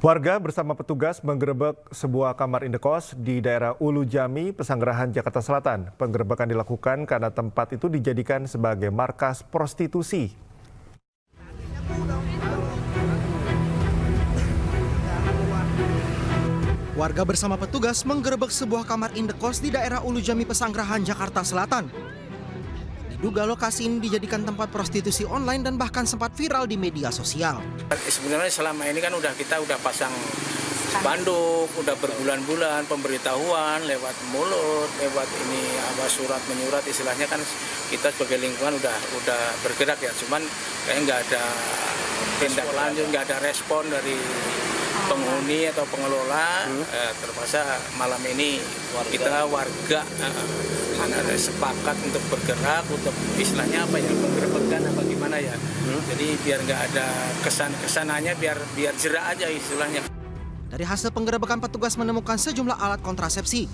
Warga bersama petugas menggerebek sebuah kamar indekos di daerah Ulu Jami, Pesanggerahan, Jakarta Selatan. Penggerebekan dilakukan karena tempat itu dijadikan sebagai markas prostitusi. Warga bersama petugas menggerebek sebuah kamar indekos di daerah Ulu Jami, Pesanggerahan, Jakarta Selatan. Diduga lokasi ini dijadikan tempat prostitusi online dan bahkan sempat viral di media sosial. Sebenarnya selama ini kan kita udah pasang spanduk, udah berbulan-bulan pemberitahuan lewat mulut, lewat ini surat menyurat, istilahnya kan kita sebagai lingkungan udah bergerak ya. Cuman kayaknya nggak ada tindak lanjut, nggak ada respon dari penghuni atau pengelola. Terpaksa malam ini kita warga ada sepakat untuk bergerak, untuk istilahnya penggerebekan apa gimana ya. Jadi biar nggak ada kesan-kesananya, biar jerak aja istilahnya. Dari hasil penggerebekan, petugas menemukan sejumlah alat kontrasepsi.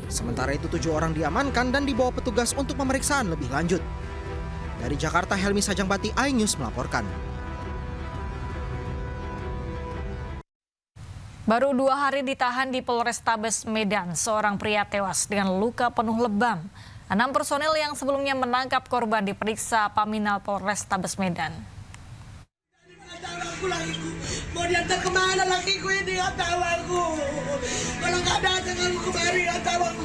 Sementara itu 7 orang diamankan dan dibawa petugas untuk pemeriksaan lebih lanjut. Dari Jakarta, Helmi Sajangbati, iNews melaporkan. Baru 2 hari ditahan di Polrestabes Medan, seorang pria tewas dengan luka penuh lebam. 6 personel yang sebelumnya menangkap korban diperiksa Paminal Polrestabes Medan. Mau diantar kemana lakiku ini? Nggak tahu aku. Kalau nggak datang aku kemari, nggak tahu aku.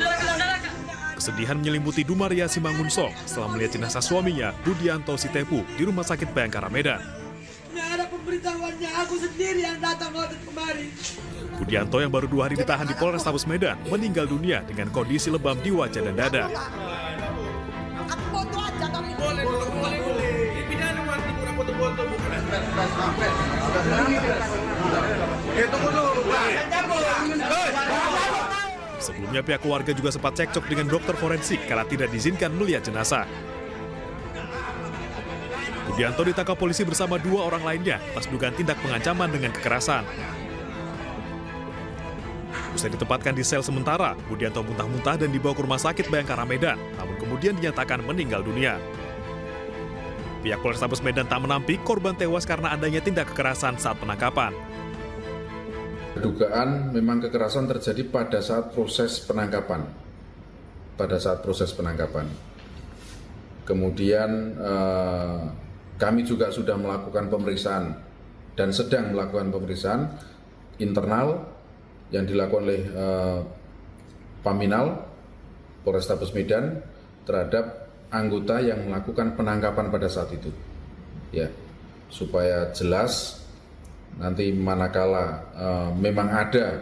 Kesedihan menyelimuti Dumaria Simangunsong setelah melihat jenazah suaminya, Budianto Sitepu, di Rumah Sakit Bayangkara Medan. Nggak ada pemberitahuannya, aku sendiri yang datang waktu kemari. Budianto yang baru 2 hari ditahan di Polrestabes Medan meninggal dunia dengan kondisi lebam di wajah dan dada. Aku foto aja kami. Boleh. Sebelumnya pihak keluarga juga sempat cekcok dengan dokter forensik karena tidak diizinkan melihat jenazah. Budianto ditangkap polisi bersama 2 orang lainnya atas dugaan tindak pengancaman dengan kekerasan. Usai ditempatkan di sel sementara, Budianto muntah-muntah dan dibawa ke Rumah Sakit Bayangkara Medan, namun kemudian dinyatakan meninggal dunia. Pihak Polrestabes Medan tak menampik korban tewas karena adanya tindak kekerasan saat penangkapan. Dugaan memang kekerasan terjadi pada saat proses penangkapan. Kemudian kami juga sudah melakukan pemeriksaan dan sedang melakukan pemeriksaan internal yang dilakukan oleh Paminal Polrestabes Medan terhadap anggota yang melakukan penangkapan pada saat itu, ya, supaya jelas nanti manakala memang ada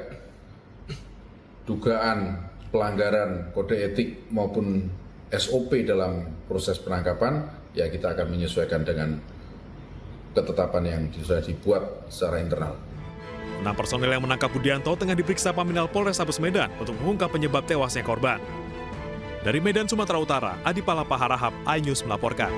dugaan pelanggaran kode etik maupun SOP dalam proses penangkapan, ya kita akan menyesuaikan dengan ketetapan yang sudah dibuat secara internal. 6 personel yang menangkap Budianto tengah diperiksa Paminal Polrestabes Medan untuk mengungkap penyebab tewasnya korban. Dari Medan, Sumatera Utara, Adi Palapa Harahap, iNews melaporkan.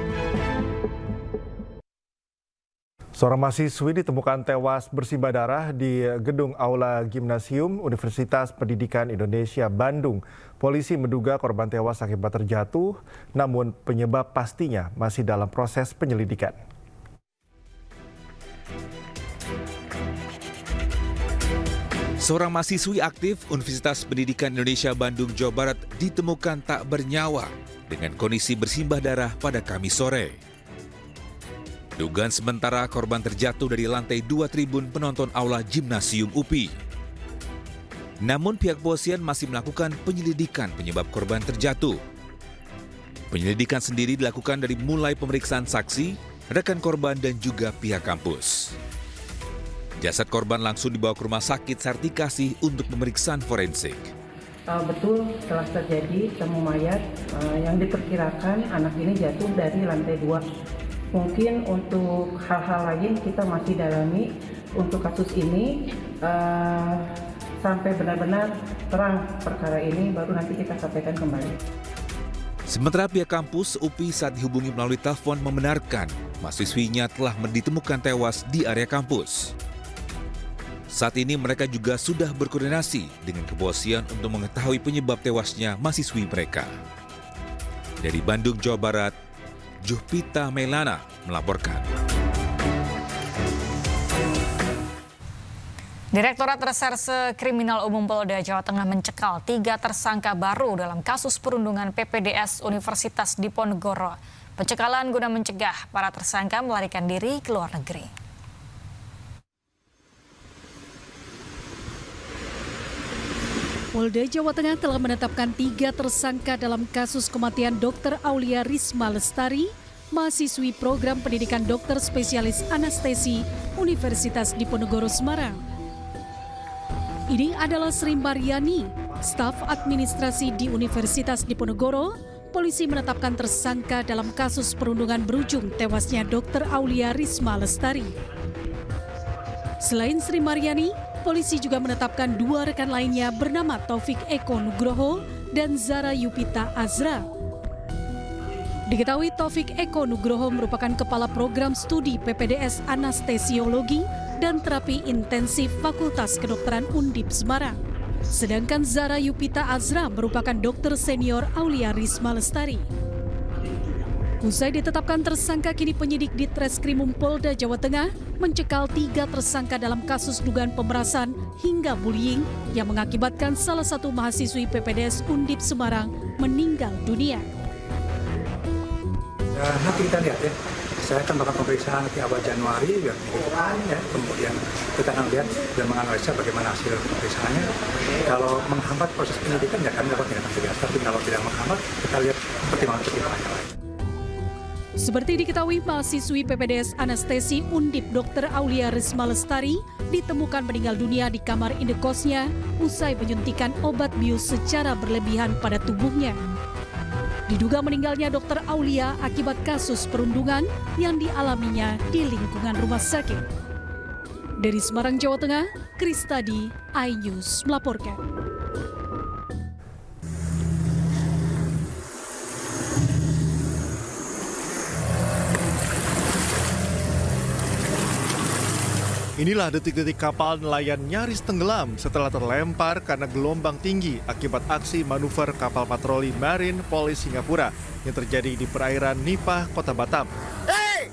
Seorang mahasiswi ditemukan tewas bersimbah darah di gedung Aula Gimnasium Universitas Pendidikan Indonesia Bandung. Polisi menduga korban tewas akibat terjatuh, namun penyebab pastinya masih dalam proses penyelidikan. Seorang mahasiswi aktif Universitas Pendidikan Indonesia Bandung, Jawa Barat ditemukan tak bernyawa dengan kondisi bersimbah darah pada Kamis sore. Dugaan sementara korban terjatuh dari lantai 2 tribun penonton Aula Gimnasium UPI. Namun pihak kepolisian masih melakukan penyelidikan penyebab korban terjatuh. Penyelidikan sendiri dilakukan dari mulai pemeriksaan saksi, rekan korban dan juga pihak kampus. Jasad korban langsung dibawa ke Rumah Sakit Sartikasi untuk pemeriksaan forensik. Betul telah terjadi temu mayat yang diperkirakan anak ini jatuh dari lantai 2. Mungkin untuk hal-hal lain kita masih dalami untuk kasus ini sampai benar-benar terang perkara ini, baru nanti kita sampaikan kembali. Sementara pihak kampus UPI saat dihubungi melalui telepon membenarkan mahasiswinya telah ditemukan tewas di area kampus. Saat ini mereka juga sudah berkoordinasi dengan kepolisian untuk mengetahui penyebab tewasnya mahasiswi mereka. Dari Bandung, Jawa Barat, Juhpita Melana melaporkan. Direktorat Reserse Kriminal Umum Polda Jawa Tengah mencekal 3 tersangka baru dalam kasus perundungan PPDS Universitas Diponegoro. Pencekalan guna mencegah para tersangka melarikan diri ke luar negeri. Polda Jawa Tengah telah menetapkan 3 tersangka dalam kasus kematian Dr. Aulia Risma Lestari, mahasiswi program pendidikan dokter spesialis anestesi Universitas Diponegoro Semarang. Ini adalah Sri Maryani, staf administrasi di Universitas Diponegoro. Polisi menetapkan tersangka dalam kasus perundungan berujung tewasnya Dr. Aulia Risma Lestari. Selain Sri Maryani, polisi juga menetapkan 2 rekan lainnya bernama Taufik Eko Nugroho dan Zara Yupita Azra. Diketahui Taufik Eko Nugroho merupakan kepala program studi PPDS Anestesiologi dan Terapi Intensif Fakultas Kedokteran Undip Semarang. Sedangkan Zara Yupita Azra merupakan dokter senior Aulia Risma Lestari. Usai ditetapkan tersangka, kini penyidik di Treskrimum Polda Jawa Tengah mencekal 3 tersangka dalam kasus dugaan pemerasan hingga bullying yang mengakibatkan salah satu mahasiswi PPDS Undip Semarang meninggal dunia. Nanti kita lihat ya, saya akan melakukan pemeriksaan nanti awal Januari biar minggu depan ya, kemudian kita akan lihat dan menganalisa bagaimana hasil pemeriksaannya. Kalau menghambat proses penyidikan ya kami lakukan tindakan tegas, tapi kalau tidak menghambat kita lihat pertimbangan-pertimbangannya lain. Seperti diketahui, mahasiswi PPDS Anestesi Undip Dr. Aulia Risma Lestari ditemukan meninggal dunia di kamar indekosnya usai menyuntikan obat bius secara berlebihan pada tubuhnya. Diduga meninggalnya Dr. Aulia akibat kasus perundungan yang dialaminya di lingkungan rumah sakit. Dari Semarang, Jawa Tengah, Kristadi, iNews melaporkan. Inilah detik-detik kapal nelayan nyaris tenggelam setelah terlempar karena gelombang tinggi akibat aksi manuver kapal patroli Marine Police Singapura yang terjadi di perairan Nipah, Kota Batam. Hei!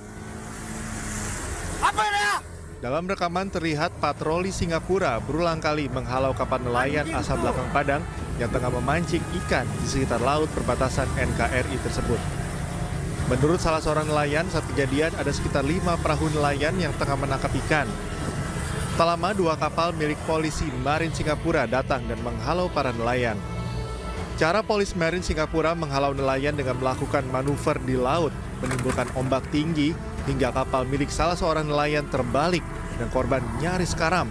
Apa ya? Dalam rekaman terlihat patroli Singapura berulang kali menghalau kapal nelayan asal belakang Padang yang tengah memancing ikan di sekitar laut perbatasan NKRI tersebut. Menurut salah seorang nelayan, saat kejadian ada sekitar 5 perahu nelayan yang tengah menangkap ikan. Tak lama 2 kapal milik polisi Marine Singapura datang dan menghalau para nelayan. Cara polisi Marine Singapura menghalau nelayan dengan melakukan manuver di laut menimbulkan ombak tinggi hingga kapal milik salah seorang nelayan terbalik dan korban nyaris karam.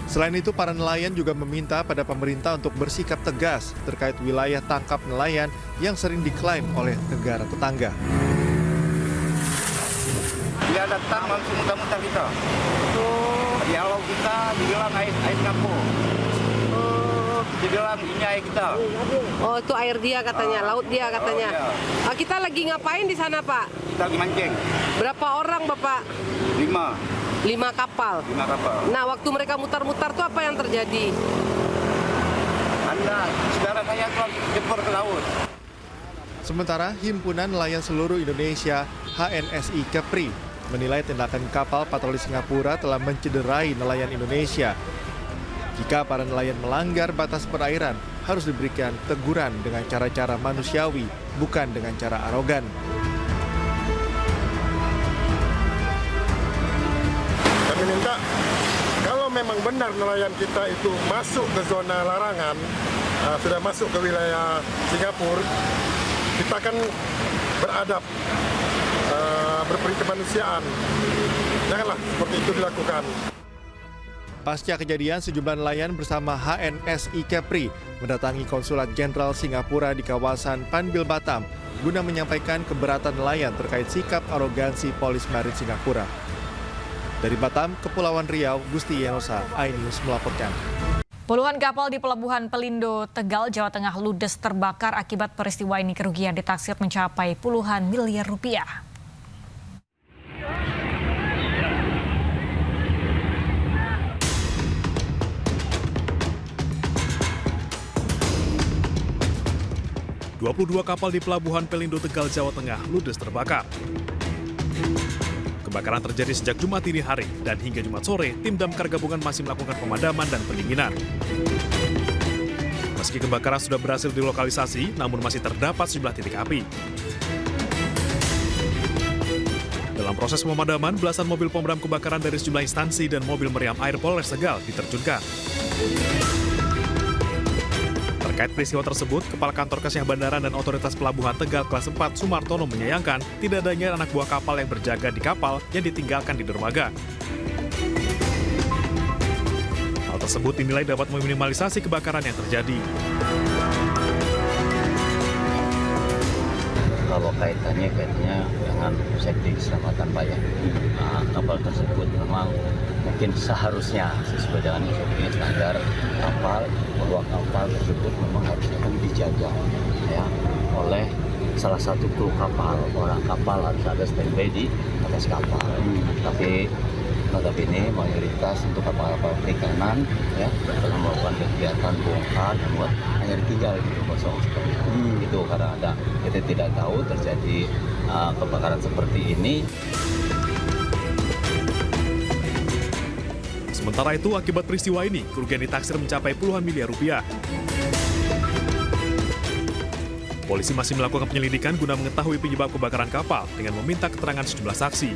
Selain itu, para nelayan juga meminta pada pemerintah untuk bersikap tegas terkait wilayah tangkap nelayan yang sering diklaim oleh negara tetangga. Dia datang langsung muntah-muntah kita. Di halau kita, dibilang air kampung. Dibilang ini air kita. Oh, itu air dia katanya, laut dia katanya. Oh, iya. Kita lagi ngapain di sana, Pak? Kita lagi mancing. Berapa orang, Bapak? 5 kapal. 5 kapal. Nah, waktu mereka mutar-mutar tuh apa yang terjadi? Sekarang saya jebur ke laut. Sementara Himpunan Nelayan Seluruh Indonesia HNSI Kepri menilai tindakan kapal patroli Singapura telah mencederai nelayan Indonesia. Jika para nelayan melanggar batas perairan, harus diberikan teguran dengan cara-cara manusiawi, bukan dengan cara arogan. Kami minta, kalau memang benar nelayan kita itu masuk ke zona larangan, sudah masuk ke wilayah Singapura, kita akan beradab, berperi kemanusiaan. Janganlah seperti itu dilakukan. Pasca kejadian, sejumlah nelayan bersama HNSI Kepri mendatangi Konsulat Jenderal Singapura di kawasan Panbil Batam guna menyampaikan keberatan nelayan terkait sikap arogansi Polis Marine Singapura. Dari Batam, Kepulauan Riau, Gusti Yenosa, iNews melaporkan. Puluhan kapal di Pelabuhan Pelindo, Tegal, Jawa Tengah ludes terbakar. Akibat peristiwa ini kerugian ditaksir mencapai puluhan miliar rupiah. Dua kapal di Pelabuhan Pelindo, Tegal, Jawa Tengah ludes terbakar. Kebakaran terjadi sejak Jumat dini hari dan hingga Jumat sore, tim damkar gabungan masih melakukan pemadaman dan pendinginan. Meski kebakaran sudah berhasil dilokalisasi, namun masih terdapat sejumlah titik api. Dalam proses pemadaman, belasan mobil pemadam kebakaran dari sejumlah instansi dan mobil meriam air Polres Tegal diterjunkan. Terkait peristiwa tersebut, Kepala Kantor Kesyah Bandara dan Otoritas Pelabuhan Tegal kelas 4 Sumartono menyayangkan tidak adanya anak buah kapal yang berjaga di kapal yang ditinggalkan di dermaga. Hal tersebut dinilai dapat meminimalisasi kebakaran yang terjadi. Kalau kaitannya dengan safety keselamatan Pak ya. Kapal tersebut memang mungkin seharusnya sesuai dengan SOP standar kapal, bahwa kapal tersebut memang harusnya dijaga ya oleh salah satu kru kapal. Orang kapal harus ada standby di atas kapal. Tapi notabene mayoritas untuk kapal-kapal perikanan ya telah melakukan kegiatan bongkar dan buat hanya ditinggal gitu kosong seperti itu. Itu karena kita tidak tahu terjadi kebakaran seperti ini. Sementara itu, akibat peristiwa ini, kerugian ditaksir mencapai puluhan miliar rupiah. Polisi masih melakukan penyelidikan guna mengetahui penyebab kebakaran kapal dengan meminta keterangan sejumlah saksi.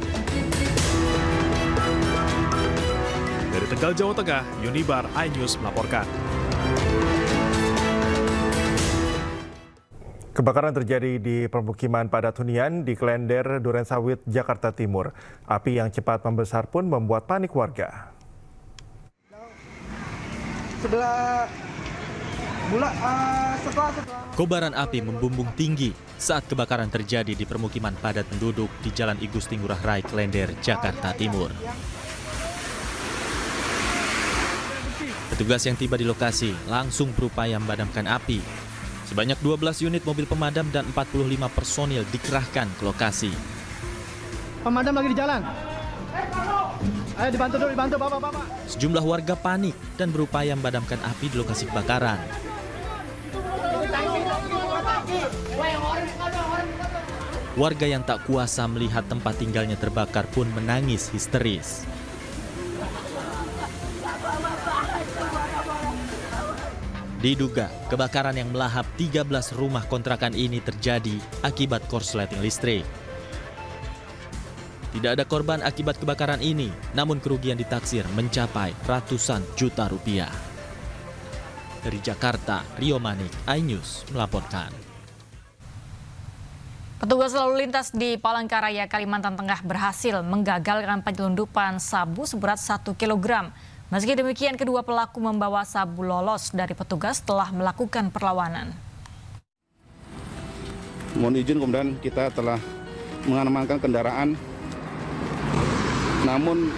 Dari Tegal, Jawa Tengah, Yunibar, iNews melaporkan. Kebakaran terjadi di permukiman padat hunian di Klender, Durensawit, Jakarta Timur. Api yang cepat membesar pun membuat panik warga. Kobaran api membumbung tinggi saat kebakaran terjadi di permukiman padat penduduk di Jalan I Gusti Ngurah Rai, Klender, Jakarta Timur. Petugas yang tiba di lokasi langsung berupaya memadamkan api. Sebanyak 12 unit mobil pemadam dan 45 personil dikerahkan ke lokasi. Pemadam lagi di jalan. Ayo dibantu dulu, dibantu Bapak. Sejumlah warga panik dan berupaya memadamkan api di lokasi kebakaran. Warga yang tak kuasa melihat tempat tinggalnya terbakar pun menangis histeris. Diduga kebakaran yang melahap 13 rumah kontrakan ini terjadi akibat korsleting listrik. Tidak ada korban akibat kebakaran ini, namun kerugian ditaksir mencapai ratusan juta rupiah. Dari Jakarta, Rio Manik, iNews melaporkan. Petugas lalu lintas di Palangkaraya, Kalimantan Tengah berhasil menggagalkan penyelundupan sabu seberat 1 kg. Meski demikian, kedua pelaku membawa sabu lolos dari petugas setelah melakukan perlawanan. Mohon izin, kemudian kita telah mengamankan kendaraan. Namun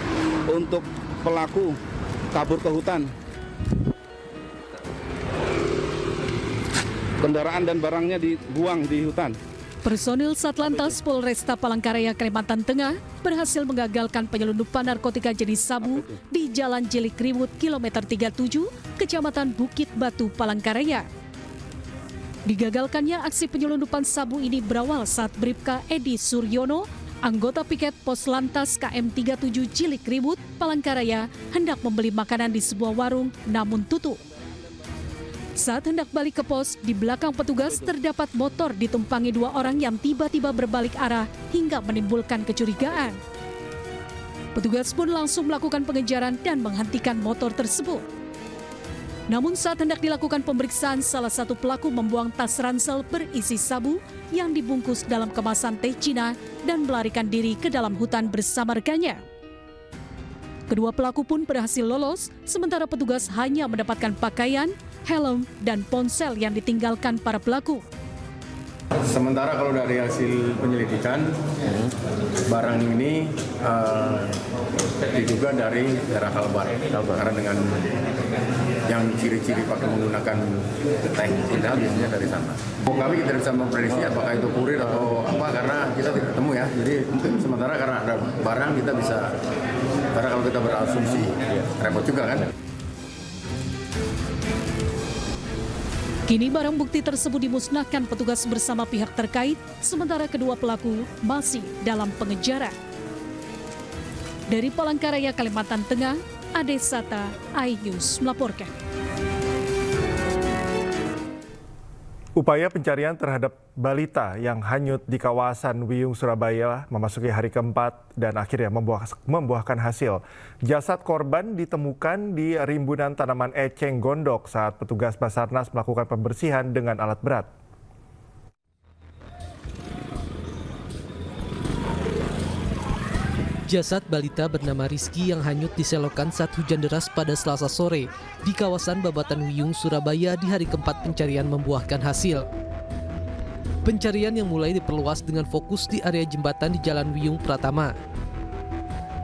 untuk pelaku kabur ke hutan. Kendaraan dan barangnya dibuang di hutan. Personil Satlantas Polresta Palangkaraya, Kalimantan Tengah berhasil menggagalkan penyelundupan narkotika jenis sabu di Jalan Jilikriwut, kilometer 37, Kecamatan Bukit Batu, Palangkaraya. Digagalkannya aksi penyelundupan sabu ini berawal saat Bribka Edi Suryono, anggota piket Pos Lantas KM 37 Jilikriwut, Palangkaraya, hendak membeli makanan di sebuah warung namun tutup. Saat hendak balik ke pos, di belakang petugas terdapat motor ditumpangi 2 orang yang tiba-tiba berbalik arah hingga menimbulkan kecurigaan. Petugas pun langsung melakukan pengejaran dan menghentikan motor tersebut. Namun saat hendak dilakukan pemeriksaan, salah satu pelaku membuang tas ransel berisi sabu yang dibungkus dalam kemasan teh Cina dan melarikan diri ke dalam hutan bersama rekannya. Kedua pelaku pun berhasil lolos, sementara petugas hanya mendapatkan pakaian, helm, dan ponsel yang ditinggalkan para pelaku. Sementara kalau dari hasil penyelidikan, barang ini diduga dari daerah Kalbar. Karena dengan yang ciri-ciri pakai menggunakan teh Cina biasanya dari sana. Kami tidak bisa memprediksi apakah itu kurir atau apa karena kita tidak ketemu ya. Jadi sementara karena ada barang kita bisa, karena kalau kita berasumsi repot juga kan. Kini barang bukti tersebut dimusnahkan petugas bersama pihak terkait, sementara kedua pelaku masih dalam pengejaran. Dari Palangkaraya, Kalimantan Tengah, Ade Sata, iNews melaporkan. Upaya pencarian terhadap balita yang hanyut di kawasan Wiyung, Surabaya memasuki hari keempat dan akhirnya membuahkan hasil. Jasad korban ditemukan di rimbunan tanaman eceng gondok saat petugas Basarnas melakukan pembersihan dengan alat berat. Jasad balita bernama Rizky yang hanyut di selokan saat hujan deras pada Selasa sore di kawasan Babatan Wiyung, Surabaya di hari keempat pencarian membuahkan hasil. Pencarian yang mulai diperluas dengan fokus di area jembatan di Jalan Wiyung Pratama.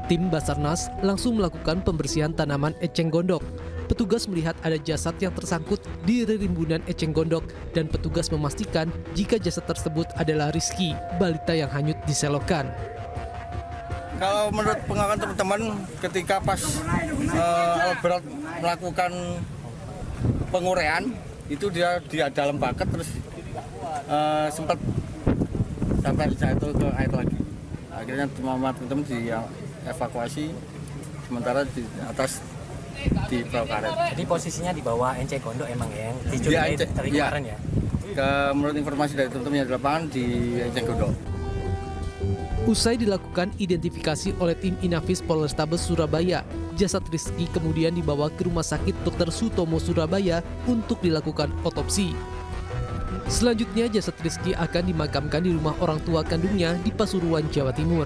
Tim Basarnas langsung melakukan pembersihan tanaman eceng gondok. Petugas melihat ada jasad yang tersangkut di rimbunan eceng gondok dan petugas memastikan jika jasad tersebut adalah Rizky, balita yang hanyut di selokan. Kalau menurut pengakuan teman-teman, ketika pas alat berat melakukan penguraian, itu dia di dalam bucket terus sempat sampai jatuh ke air lagi. Akhirnya teman-teman dievakuasi, sementara di atas di perahu karet. Jadi posisinya di bawah eceng gondok emang yang dicurigai dari kemarin ya? Menurut informasi dari teman-teman yang di lapangan di eceng gondok. Usai dilakukan identifikasi oleh tim Inafis Polrestabes Surabaya, jasad Rizky kemudian dibawa ke Rumah Sakit Dr. Sutomo Surabaya untuk dilakukan otopsi. Selanjutnya jasad Rizky akan dimakamkan di rumah orang tua kandungnya di Pasuruan, Jawa Timur.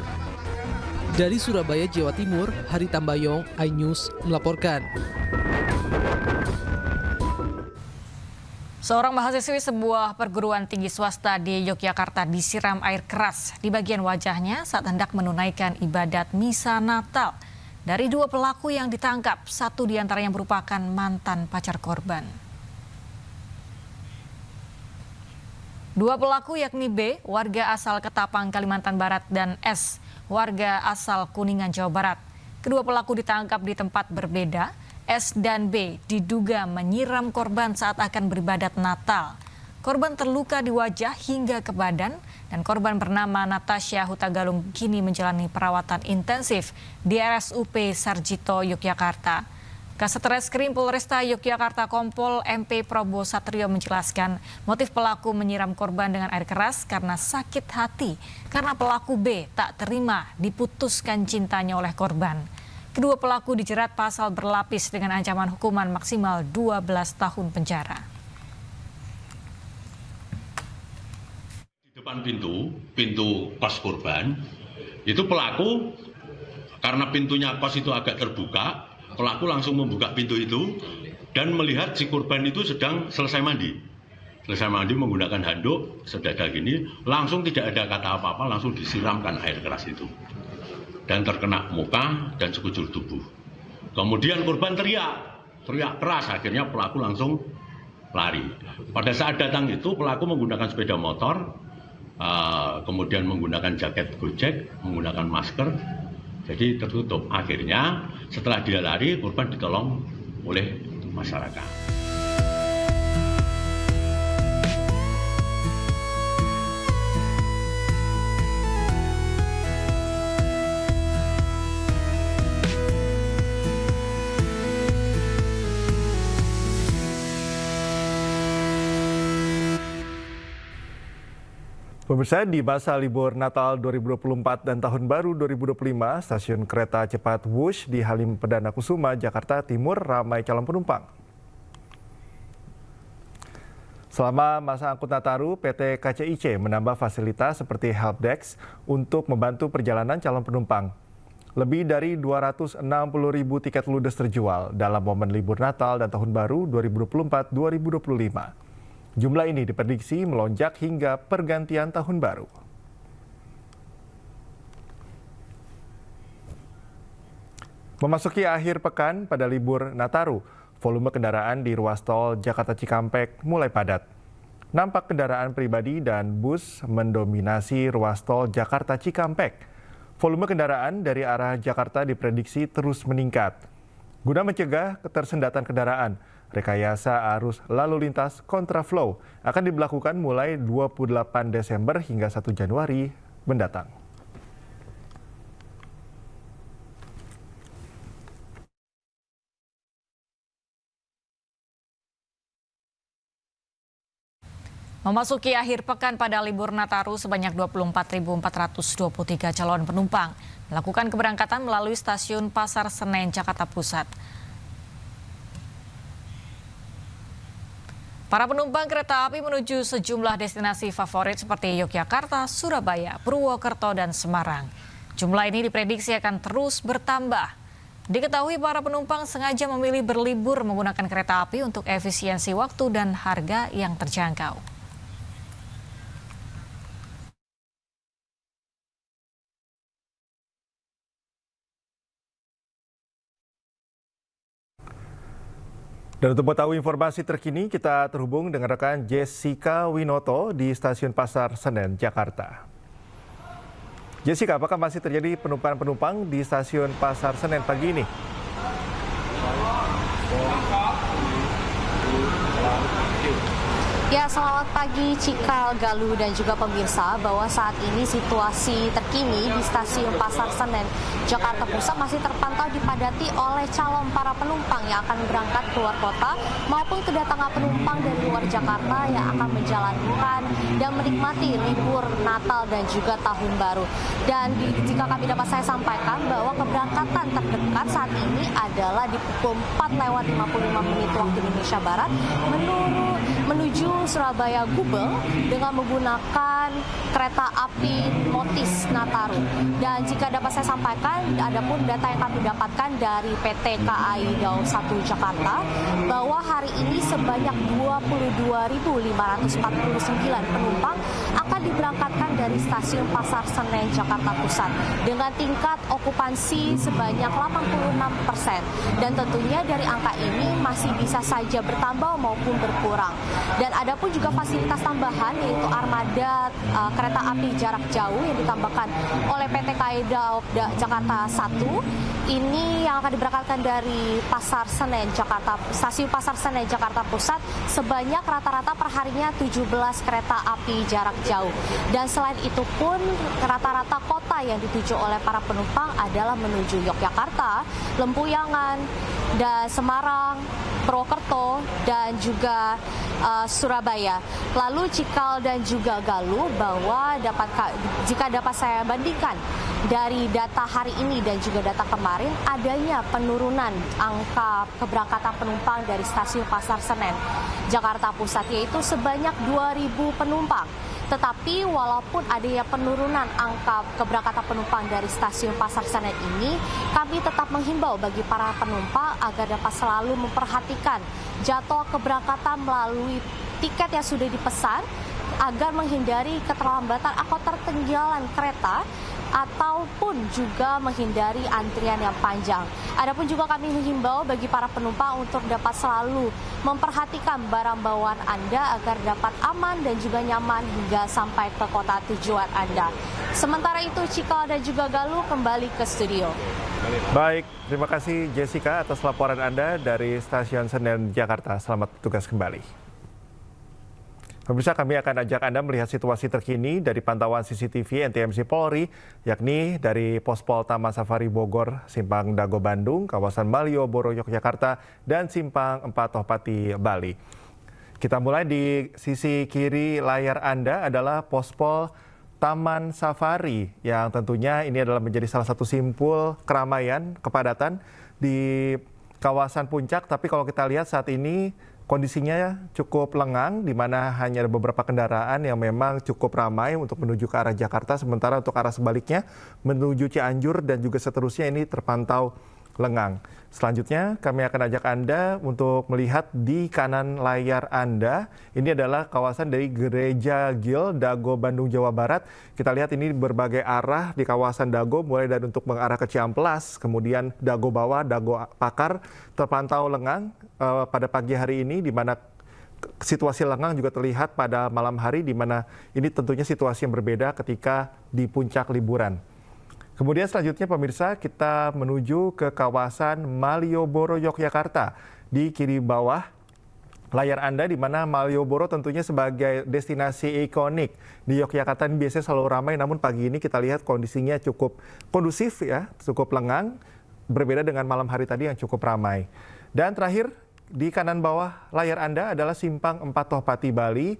Dari Surabaya, Jawa Timur, Hari Tambayong, iNews melaporkan. Seorang mahasiswi sebuah perguruan tinggi swasta di Yogyakarta disiram air keras di bagian wajahnya saat hendak menunaikan ibadat misa Natal. Dari dua pelaku yang ditangkap, satu diantaranya merupakan mantan pacar korban. Dua pelaku yakni B, warga asal Ketapang, Kalimantan Barat, dan S, warga asal Kuningan, Jawa Barat. Kedua pelaku ditangkap di tempat berbeda. S dan B diduga menyiram korban saat akan beribadat Natal. Korban terluka di wajah hingga ke badan dan korban bernama Natasha Hutagalung kini menjalani perawatan intensif di RSUP Sarjito, Yogyakarta. Kasetreskrim Polresta Yogyakarta Kompol MP Probo Satrio menjelaskan motif pelaku menyiram korban dengan air keras karena sakit hati karena pelaku B tak terima diputuskan cintanya oleh korban. Kedua pelaku dijerat pasal berlapis dengan ancaman hukuman maksimal 12 tahun penjara. Di depan pintu kos korban, itu pelaku karena pintunya kos itu agak terbuka, pelaku langsung membuka pintu itu dan melihat si korban itu sedang selesai mandi. Selesai mandi menggunakan handuk sedada gini, langsung tidak ada kata apa-apa, langsung disiramkan air keras itu. Dan terkena muka dan sekujur tubuh. Kemudian korban teriak keras, akhirnya pelaku langsung lari. Pada saat datang itu pelaku menggunakan sepeda motor, kemudian menggunakan jaket Gojek, menggunakan masker, jadi tertutup. Akhirnya setelah dia lari, korban ditolong oleh masyarakat. Pemirsa, di masa libur Natal 2024 dan Tahun Baru 2025, stasiun kereta cepat Wush di Halim Perdana Kusuma, Jakarta Timur ramai calon penumpang. Selama masa angkut Nataru, PT KCIC menambah fasilitas seperti helpdesk untuk membantu perjalanan calon penumpang. Lebih dari 260.000 tiket ludes terjual dalam momen libur Natal dan Tahun Baru 2024-2025. Jumlah ini diprediksi melonjak hingga pergantian tahun baru. Memasuki akhir pekan pada libur Nataru, volume kendaraan di ruas tol Jakarta Cikampek mulai padat. Nampak kendaraan pribadi dan bus mendominasi ruas tol Jakarta Cikampek. Volume kendaraan dari arah Jakarta diprediksi terus meningkat. Guna mencegah ketersendatan kendaraan, rekayasa arus lalu lintas kontraflow akan diberlakukan mulai 28 Desember hingga 1 Januari mendatang. Memasuki akhir pekan pada libur Nataru, sebanyak 24.423 calon penumpang melakukan keberangkatan melalui stasiun Pasar Senen, Jakarta Pusat. Para penumpang kereta api menuju sejumlah destinasi favorit seperti Yogyakarta, Surabaya, Purwokerto, dan Semarang. Jumlah ini diprediksi akan terus bertambah. Diketahui para penumpang sengaja memilih berlibur menggunakan kereta api untuk efisiensi waktu dan harga yang terjangkau. Dan untuk mengetahui informasi terkini, kita terhubung dengan rekan Jessica Winoto di Stasiun Pasar Senen, Jakarta. Jessica, apakah masih terjadi penumpukan penumpang di Stasiun Pasar Senen pagi ini? Ya, selamat pagi Cikal, Galuh, dan juga pemirsa, bahwa saat ini situasi terkini di Stasiun Pasar Senen, Jakarta Pusat masih terpantau dipadati oleh calon para penumpang yang akan berangkat keluar kota maupun kedatangan penumpang dari luar Jakarta yang akan menjalankan dan menikmati libur Natal dan juga Tahun Baru. Dan jika kami dapat saya sampaikan bahwa keberangkatan terdekat saat ini adalah di pukul 4:55 waktu Indonesia Barat menuju Surabaya Gubeng dengan menggunakan kereta api Motis Nataru. Dan jika dapat saya sampaikan, adapun data yang kami dapatkan dari PT KAI Daob 1 Jakarta bahwa hari ini sebanyak 22.549 penumpang akan diberangkatkan dari Stasiun Pasar Senen Jakarta Pusat dengan tingkat okupansi sebanyak 86%. Dan tentunya dari angka ini masih bisa saja bertambah maupun berkurang. Dan adapun juga fasilitas tambahan yaitu armada kereta api jarak jauh yang ditambahkan oleh PT KAI Daob Jakarta 1 ini yang akan diberangkatkan dari Pasar Senen Jakarta, Stasiun Pasar Senen Jakarta Pusat sebanyak rata-rata perharinya 17 kereta api jarak jauh. Dan selain itu pun rata-rata kota yang dituju oleh para penumpang adalah menuju Yogyakarta, Lempuyangan, dan Semarang, Purwokerto, dan juga Surabaya. Lalu Cikal dan juga Galuh, bahwa jika dapat saya bandingkan dari data hari ini dan juga data kemarin, adanya penurunan angka keberangkatan penumpang dari Stasiun Pasar Senen Jakarta Pusat yaitu sebanyak 2.000 penumpang. Tetapi walaupun adanya penurunan angka keberangkatan penumpang dari Stasiun Pasar Senen ini, kami tetap menghimbau bagi para penumpang agar dapat selalu memperhatikan jadwal keberangkatan melalui tiket yang sudah dipesan agar menghindari keterlambatan atau ketertinggalan kereta ataupun juga menghindari antrian yang panjang. Adapun juga kami menghimbau bagi para penumpang untuk dapat selalu memperhatikan barang bawaan Anda agar dapat aman dan juga nyaman hingga sampai ke kota tujuan Anda. Sementara itu, Cikal dan juga Galuh kembali ke studio. Baik, terima kasih Jessica atas laporan Anda dari Stasiun Senen, Jakarta. Selamat bertugas kembali. Pemirsa, kami akan ajak Anda melihat situasi terkini dari pantauan CCTV NTMC Polri, yakni dari Pospol Taman Safari Bogor, Simpang Dago Bandung, kawasan Malioboro Yogyakarta, dan Simpang 4 Tohpati Bali. Kita mulai di sisi kiri layar Anda adalah Pospol Taman Safari, yang tentunya ini adalah menjadi salah satu simpul keramaian, kepadatan di kawasan Puncak. Tapi kalau kita lihat saat ini kondisinya cukup lengang, di mana hanya ada beberapa kendaraan yang memang cukup ramai untuk menuju ke arah Jakarta, sementara untuk arah sebaliknya menuju Cianjur dan juga seterusnya ini terpantau lengang. Selanjutnya kami akan ajak Anda untuk melihat di kanan layar Anda. Ini adalah kawasan dari Gereja Gil, Dago, Bandung, Jawa Barat. Kita lihat ini berbagai arah di kawasan Dago, mulai dari untuk mengarah ke Ciamplas, kemudian Dago Bawah, Dago Pakar, terpantau lengang pada pagi hari ini, di mana situasi lengang juga terlihat pada malam hari, di mana ini tentunya situasi yang berbeda ketika di puncak liburan. Kemudian selanjutnya pemirsa, kita menuju ke kawasan Malioboro Yogyakarta. Di kiri bawah layar Anda, di mana Malioboro tentunya sebagai destinasi ikonik di Yogyakarta ini biasanya selalu ramai, namun pagi ini kita lihat kondisinya cukup kondusif ya, cukup lengang, berbeda dengan malam hari tadi yang cukup ramai. Dan terakhir di kanan bawah layar Anda adalah Simpang 4 Tohpati Bali.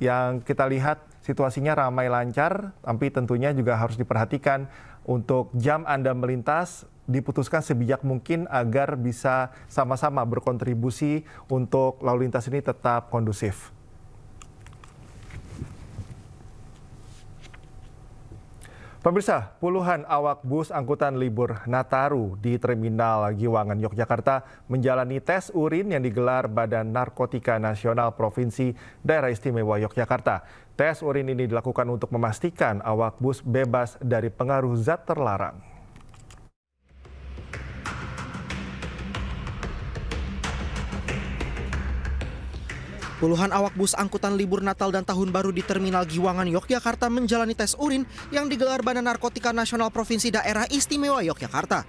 yang kita lihat situasinya ramai lancar, tapi tentunya juga harus diperhatikan untuk jam Anda melintas diputuskan sebijak mungkin agar bisa sama-sama berkontribusi untuk lalu lintas ini tetap kondusif. Pemirsa, puluhan awak bus angkutan libur Nataru di Terminal Giwangan, Yogyakarta menjalani tes urin yang digelar Badan Narkotika Nasional Provinsi Daerah Istimewa Yogyakarta. Tes urin ini dilakukan untuk memastikan awak bus bebas dari pengaruh zat terlarang. Puluhan awak bus angkutan libur Natal dan Tahun Baru di Terminal Giwangan, Yogyakarta menjalani tes urin yang digelar Badan Narkotika Nasional Provinsi Daerah Istimewa Yogyakarta.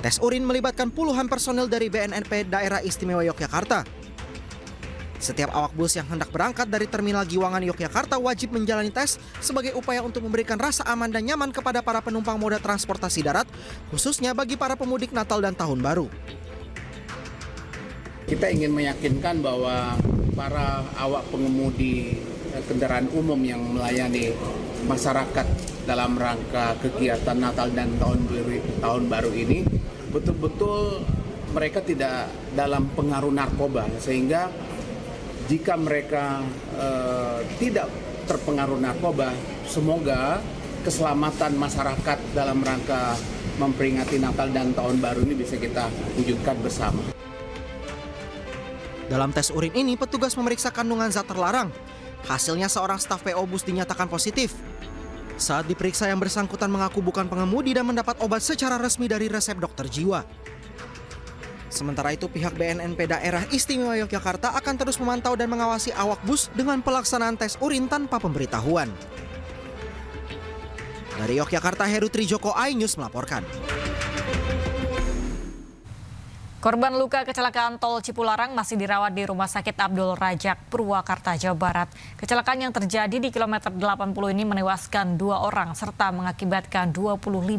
Tes urin melibatkan puluhan personil dari BNNP Daerah Istimewa Yogyakarta. Setiap awak bus yang hendak berangkat dari Terminal Giwangan, Yogyakarta wajib menjalani tes sebagai upaya untuk memberikan rasa aman dan nyaman kepada para penumpang moda transportasi darat, khususnya bagi para pemudik Natal dan Tahun Baru. Kita ingin meyakinkan bahwa para awak pengemudi kendaraan umum yang melayani masyarakat dalam rangka kegiatan Natal dan Tahun Baru ini betul-betul mereka tidak dalam pengaruh narkoba, sehingga jika mereka tidak terpengaruh narkoba, semoga keselamatan masyarakat dalam rangka memperingati Natal dan Tahun Baru ini bisa kita wujudkan bersama. Dalam tes urin ini, petugas memeriksa kandungan zat terlarang. Hasilnya seorang staf PO bus dinyatakan positif. Saat diperiksa, yang bersangkutan mengaku bukan pengemudi dan mendapat obat secara resmi dari resep dokter jiwa. Sementara itu, pihak BNNP Daerah Istimewa Yogyakarta akan terus memantau dan mengawasi awak bus dengan pelaksanaan tes urin tanpa pemberitahuan. Dari Yogyakarta, Heru Trijoko, iNews melaporkan. Korban luka kecelakaan tol Cipularang masih dirawat di Rumah Sakit Abdul Rajak, Purwakarta, Jawa Barat. Kecelakaan yang terjadi di kilometer 80 ini menewaskan 2 orang serta mengakibatkan 25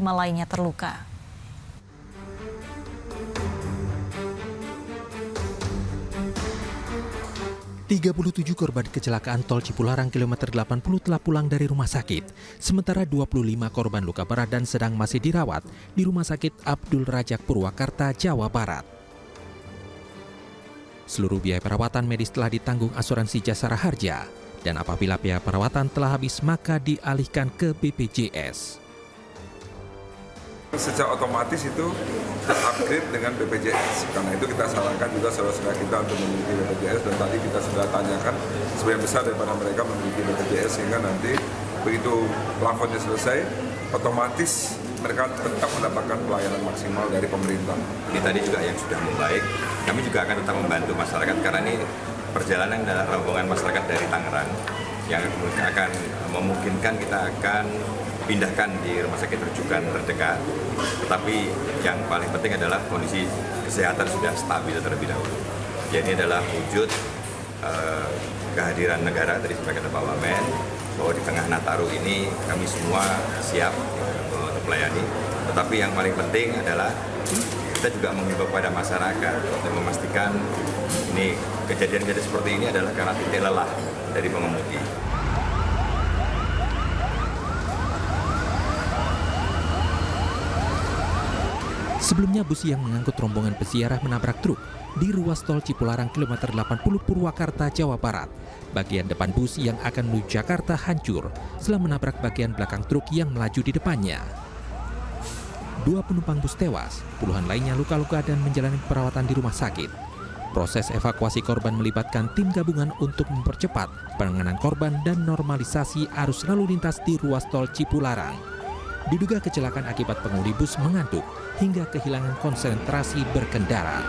lainnya terluka. 37 korban kecelakaan tol Cipularang kilometer 80 telah pulang dari rumah sakit. Sementara 25 korban luka berat dan sedang masih dirawat di Rumah Sakit Abdul Rajak, Purwakarta, Jawa Barat. Seluruh biaya perawatan medis telah ditanggung asuransi Jasara Harja. Dan apabila biaya perawatan telah habis, maka dialihkan ke BPJS. Secara otomatis itu terupgrade dengan BPJS. Karena itu kita sarankan juga saudara-saudara kita untuk memiliki BPJS, dan tadi kita sudah tanyakan sebagian besar daripada mereka memiliki BPJS, sehingga nanti begitu plafonnya selesai, otomatis mereka tetap mendapatkan pelayanan maksimal dari pemerintah. Ini tadi juga yang sudah membaik, kami juga akan tetap membantu masyarakat karena ini perjalanan dan rombongan masyarakat dari Tangerang yang akan memungkinkan kita akan pindahkan di rumah sakit rujukan terdekat, tetapi yang paling penting adalah kondisi kesehatan sudah stabil terlebih dahulu. Jadi ini adalah wujud kehadiran negara dari sebagai Pak Wamen bahwa di tengah Nataru ini kami semua siap untuk melayani. Tetapi yang paling penting adalah kita juga mengimbau kepada masyarakat untuk memastikan ini kejadian-kejadian seperti ini adalah karena titik lelah dari pengemudi. Sebelumnya, bus yang mengangkut rombongan peziarah menabrak truk di ruas tol Cipularang kilometer 80 Purwakarta, Jawa Barat. Bagian depan bus yang akan menuju Jakarta hancur setelah menabrak bagian belakang truk yang melaju di depannya. 2 penumpang bus tewas, puluhan lainnya luka-luka dan menjalani perawatan di rumah sakit. Proses evakuasi korban melibatkan tim gabungan untuk mempercepat penanganan korban dan normalisasi arus lalu lintas di ruas tol Cipularang. Diduga kecelakaan akibat pengemudi bus mengantuk hingga kehilangan konsentrasi berkendara.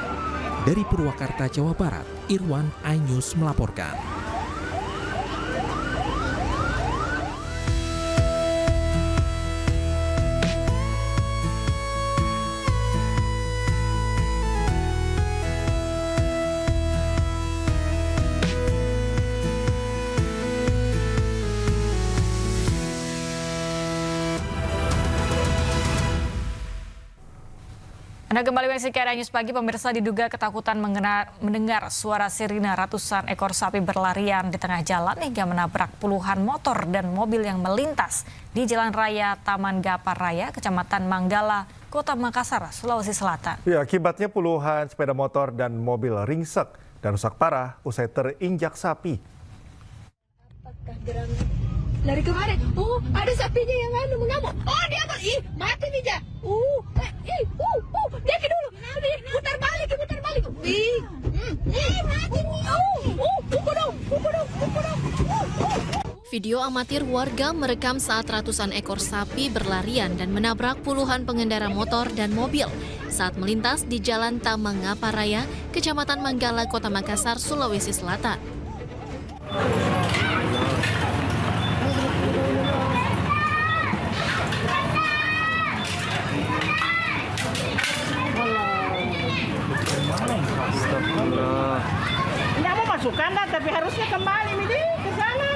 Dari Purwakarta, Jawa Barat, Irwan, iNews melaporkan. Anda kembali menyaksikan News Pagi, pemirsa. Diduga ketakutan mendengar suara sirine ratusan ekor sapi berlarian di tengah jalan hingga menabrak puluhan motor dan mobil yang melintas di Jalan Raya Taman Gapar Raya, Kecamatan Manggala, Kota Makassar, Sulawesi Selatan. Ya, akibatnya puluhan sepeda motor dan mobil ringsek dan rusak parah usai terinjak sapi. Lari kemarin, ada sapinya yang mengamuk. Oh, dia mati nih, Ja. Dia ke dulu. Putar balik. Mati nih. Pukul dong. Video amatir warga merekam saat ratusan ekor sapi berlarian dan menabrak puluhan pengendara motor dan mobil saat melintas di Jalan Taman Gapar Raya, Kecamatan Manggala, Kota Makassar, Sulawesi Selatan. Nggak mau masuk kandang, tapi harusnya kembali ke sana.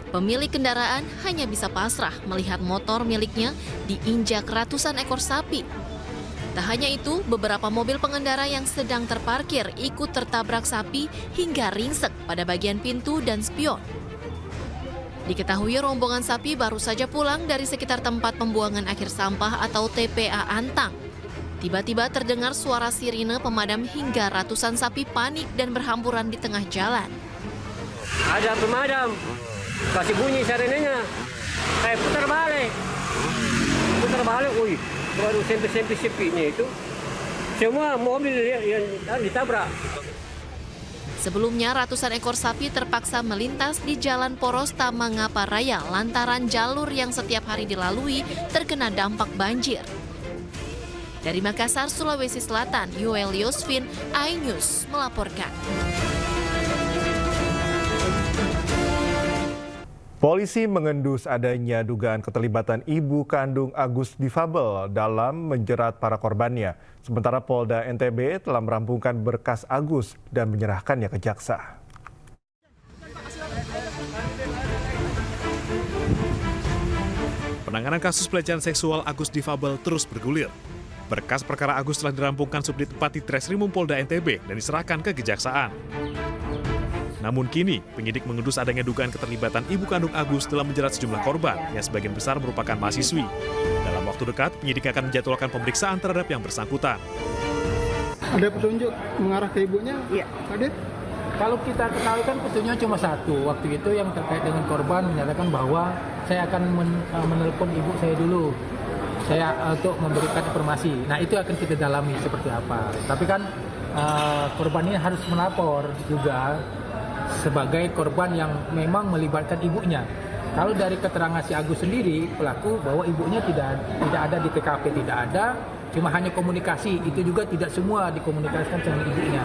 Pemilik kendaraan hanya bisa pasrah melihat motor miliknya diinjak ratusan ekor sapi. Tak hanya itu, beberapa mobil pengendara yang sedang terparkir ikut tertabrak sapi hingga ringsek pada bagian pintu dan spion. Diketahui rombongan sapi baru saja pulang dari sekitar tempat pembuangan akhir sampah atau TPA Antang. Tiba-tiba terdengar suara sirine pemadam hingga ratusan sapi panik dan berhamburan di tengah jalan. Ada pemadam, kasih bunyi sirenenya. Saya putar balik, baru sampai sepinya itu. Semua mobil yang ditabrak. Sebelumnya, ratusan ekor sapi terpaksa melintas di Jalan Poros Taman Gapar Raya lantaran jalur yang setiap hari dilalui terkena dampak banjir. Dari Makassar, Sulawesi Selatan, Yoel Yosvin, iNews melaporkan. Polisi mengendus adanya dugaan keterlibatan ibu kandung Agus difabel dalam menjerat para korbannya. Sementara Polda NTB telah merampungkan berkas Agus dan menyerahkannya ke jaksa. Penanganan kasus pelecehan seksual Agus difabel terus bergulir. Berkas perkara Agus telah dirampungkan Subdit 4 Ditreskrimum Polda NTB dan diserahkan ke kejaksaan. Namun kini, penyidik mengendus adanya dugaan keterlibatan ibu kandung Agus dalam menjerat sejumlah korban yang sebagian besar merupakan mahasiswi. Dalam waktu dekat, penyidik akan menjadwalkan pemeriksaan terhadap yang bersangkutan. Ada petunjuk mengarah ke ibunya? Iya. Ada? Kalau kita ketahui kan petunjuknya cuma satu. Waktu itu yang terkait dengan korban menyatakan bahwa saya akan menelpon ibu saya dulu. Saya untuk memberikan informasi. Nah, itu akan kita dalami seperti apa. Tapi kan korban ini harus melapor juga sebagai korban yang memang melibatkan ibunya. Kalau dari keterangan si Agus sendiri, pelaku, bahwa ibunya tidak ada di TKP, tidak ada, cuma hanya komunikasi. Itu juga tidak semua dikomunikasikan sama ibunya.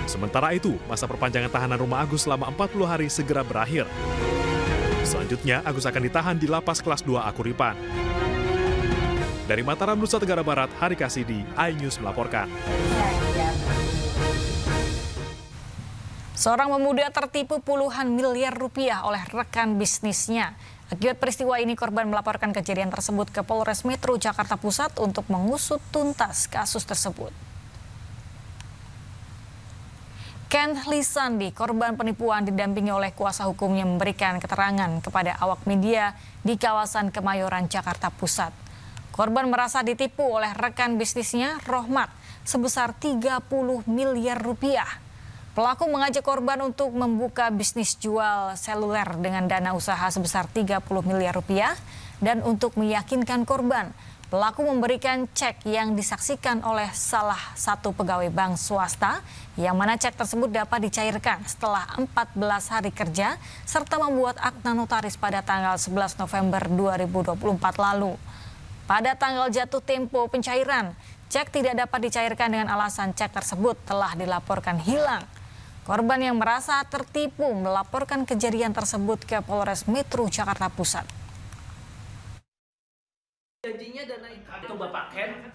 Sementara itu, masa perpanjangan tahanan rumah Agus selama 40 hari segera berakhir. Selanjutnya, Agus akan ditahan di Lapas Kelas 2 Akuripan. Dari Mataram, Nusa Tenggara Barat, Hari Kasidi, iNews melaporkan. Seorang pemuda tertipu puluhan miliar rupiah oleh rekan bisnisnya. Akibat peristiwa ini, korban melaporkan kejadian tersebut ke Polres Metro Jakarta Pusat untuk mengusut tuntas kasus tersebut. Ken Lisandi, korban penipuan, didampingi oleh kuasa hukumnya memberikan keterangan kepada awak media di kawasan Kemayoran, Jakarta Pusat. Korban merasa ditipu oleh rekan bisnisnya, Rohmat, sebesar 30 miliar rupiah. Pelaku mengajak korban untuk membuka bisnis jual seluler dengan dana usaha sebesar 30 miliar rupiah dan untuk meyakinkan korban, pelaku memberikan cek yang disaksikan oleh salah satu pegawai bank swasta yang mana cek tersebut dapat dicairkan setelah 14 hari kerja serta membuat akta notaris pada tanggal 11 November 2024 lalu. Pada tanggal jatuh tempo pencairan, cek tidak dapat dicairkan dengan alasan cek tersebut telah dilaporkan hilang. Korban yang merasa tertipu melaporkan kejadian tersebut ke Polres Metro Jakarta Pusat. Janjinya dana itu Bapak Ken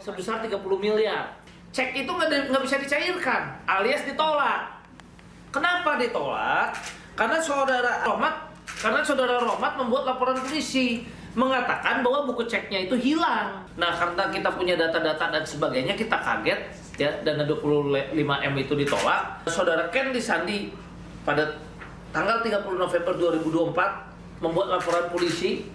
sebesar 30 miliar. Cek itu nggak bisa dicairkan, alias ditolak. Kenapa ditolak? Karena saudara Rohmat membuat laporan polisi mengatakan bahwa buku ceknya itu hilang. Nah, karena kita punya data-data dan sebagainya, kita kaget ya, dana 25M itu ditolak. Saudara Ken Lisandi pada tanggal 30 November 2024 membuat laporan polisi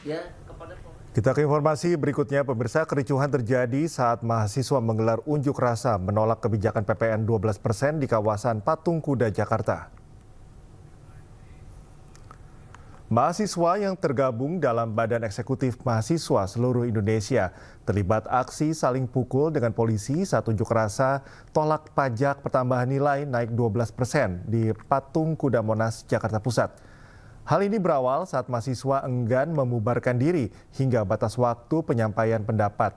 ya kepada. Kita ke informasi berikutnya, pemirsa. Kericuhan terjadi saat mahasiswa menggelar unjuk rasa menolak kebijakan PPN 12% di kawasan Patung Kuda, Jakarta. Mahasiswa yang tergabung dalam Badan Eksekutif Mahasiswa seluruh Indonesia terlibat aksi saling pukul dengan polisi saat unjuk rasa tolak pajak pertambahan nilai naik 12% di Patung Kuda Monas, Jakarta Pusat. Hal ini berawal saat mahasiswa enggan membubarkan diri hingga batas waktu penyampaian pendapat.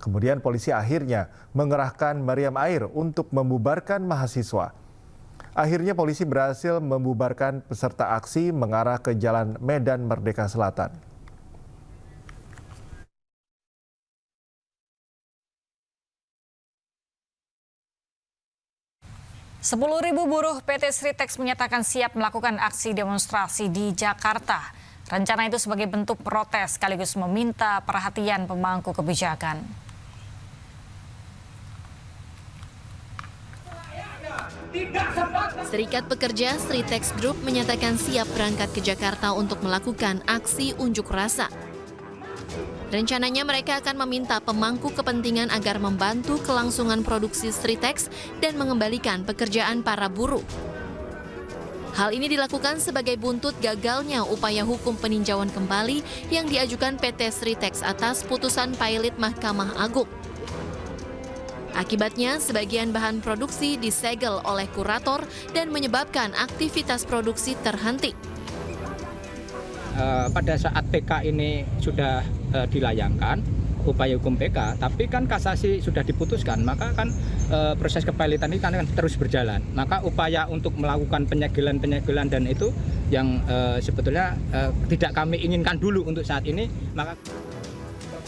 Kemudian polisi akhirnya mengerahkan meriam air untuk membubarkan mahasiswa. Akhirnya polisi berhasil membubarkan peserta aksi mengarah ke Jalan Medan Merdeka Selatan. Sepuluh ribu buruh PT Sritex menyatakan siap melakukan aksi demonstrasi di Jakarta. Rencana itu sebagai bentuk protes sekaligus meminta perhatian pemangku kebijakan. Serikat Pekerja Sritex Group menyatakan siap berangkat ke Jakarta untuk melakukan aksi unjuk rasa. Rencananya mereka akan meminta pemangku kepentingan agar membantu kelangsungan produksi Sritex dan mengembalikan pekerjaan para buruh. Hal ini dilakukan sebagai buntut gagalnya upaya hukum peninjauan kembali yang diajukan PT Sritex atas putusan Pailit Mahkamah Agung. Akibatnya, sebagian bahan produksi disegel oleh kurator dan menyebabkan aktivitas produksi terhenti. Pada saat PK ini sudah dilayangkan, upaya hukum PK, tapi kan kasasi sudah diputuskan, maka kan proses kepailitan ini kan terus berjalan. Maka upaya untuk melakukan penyegelan dan itu yang sebetulnya tidak kami inginkan dulu untuk saat ini, maka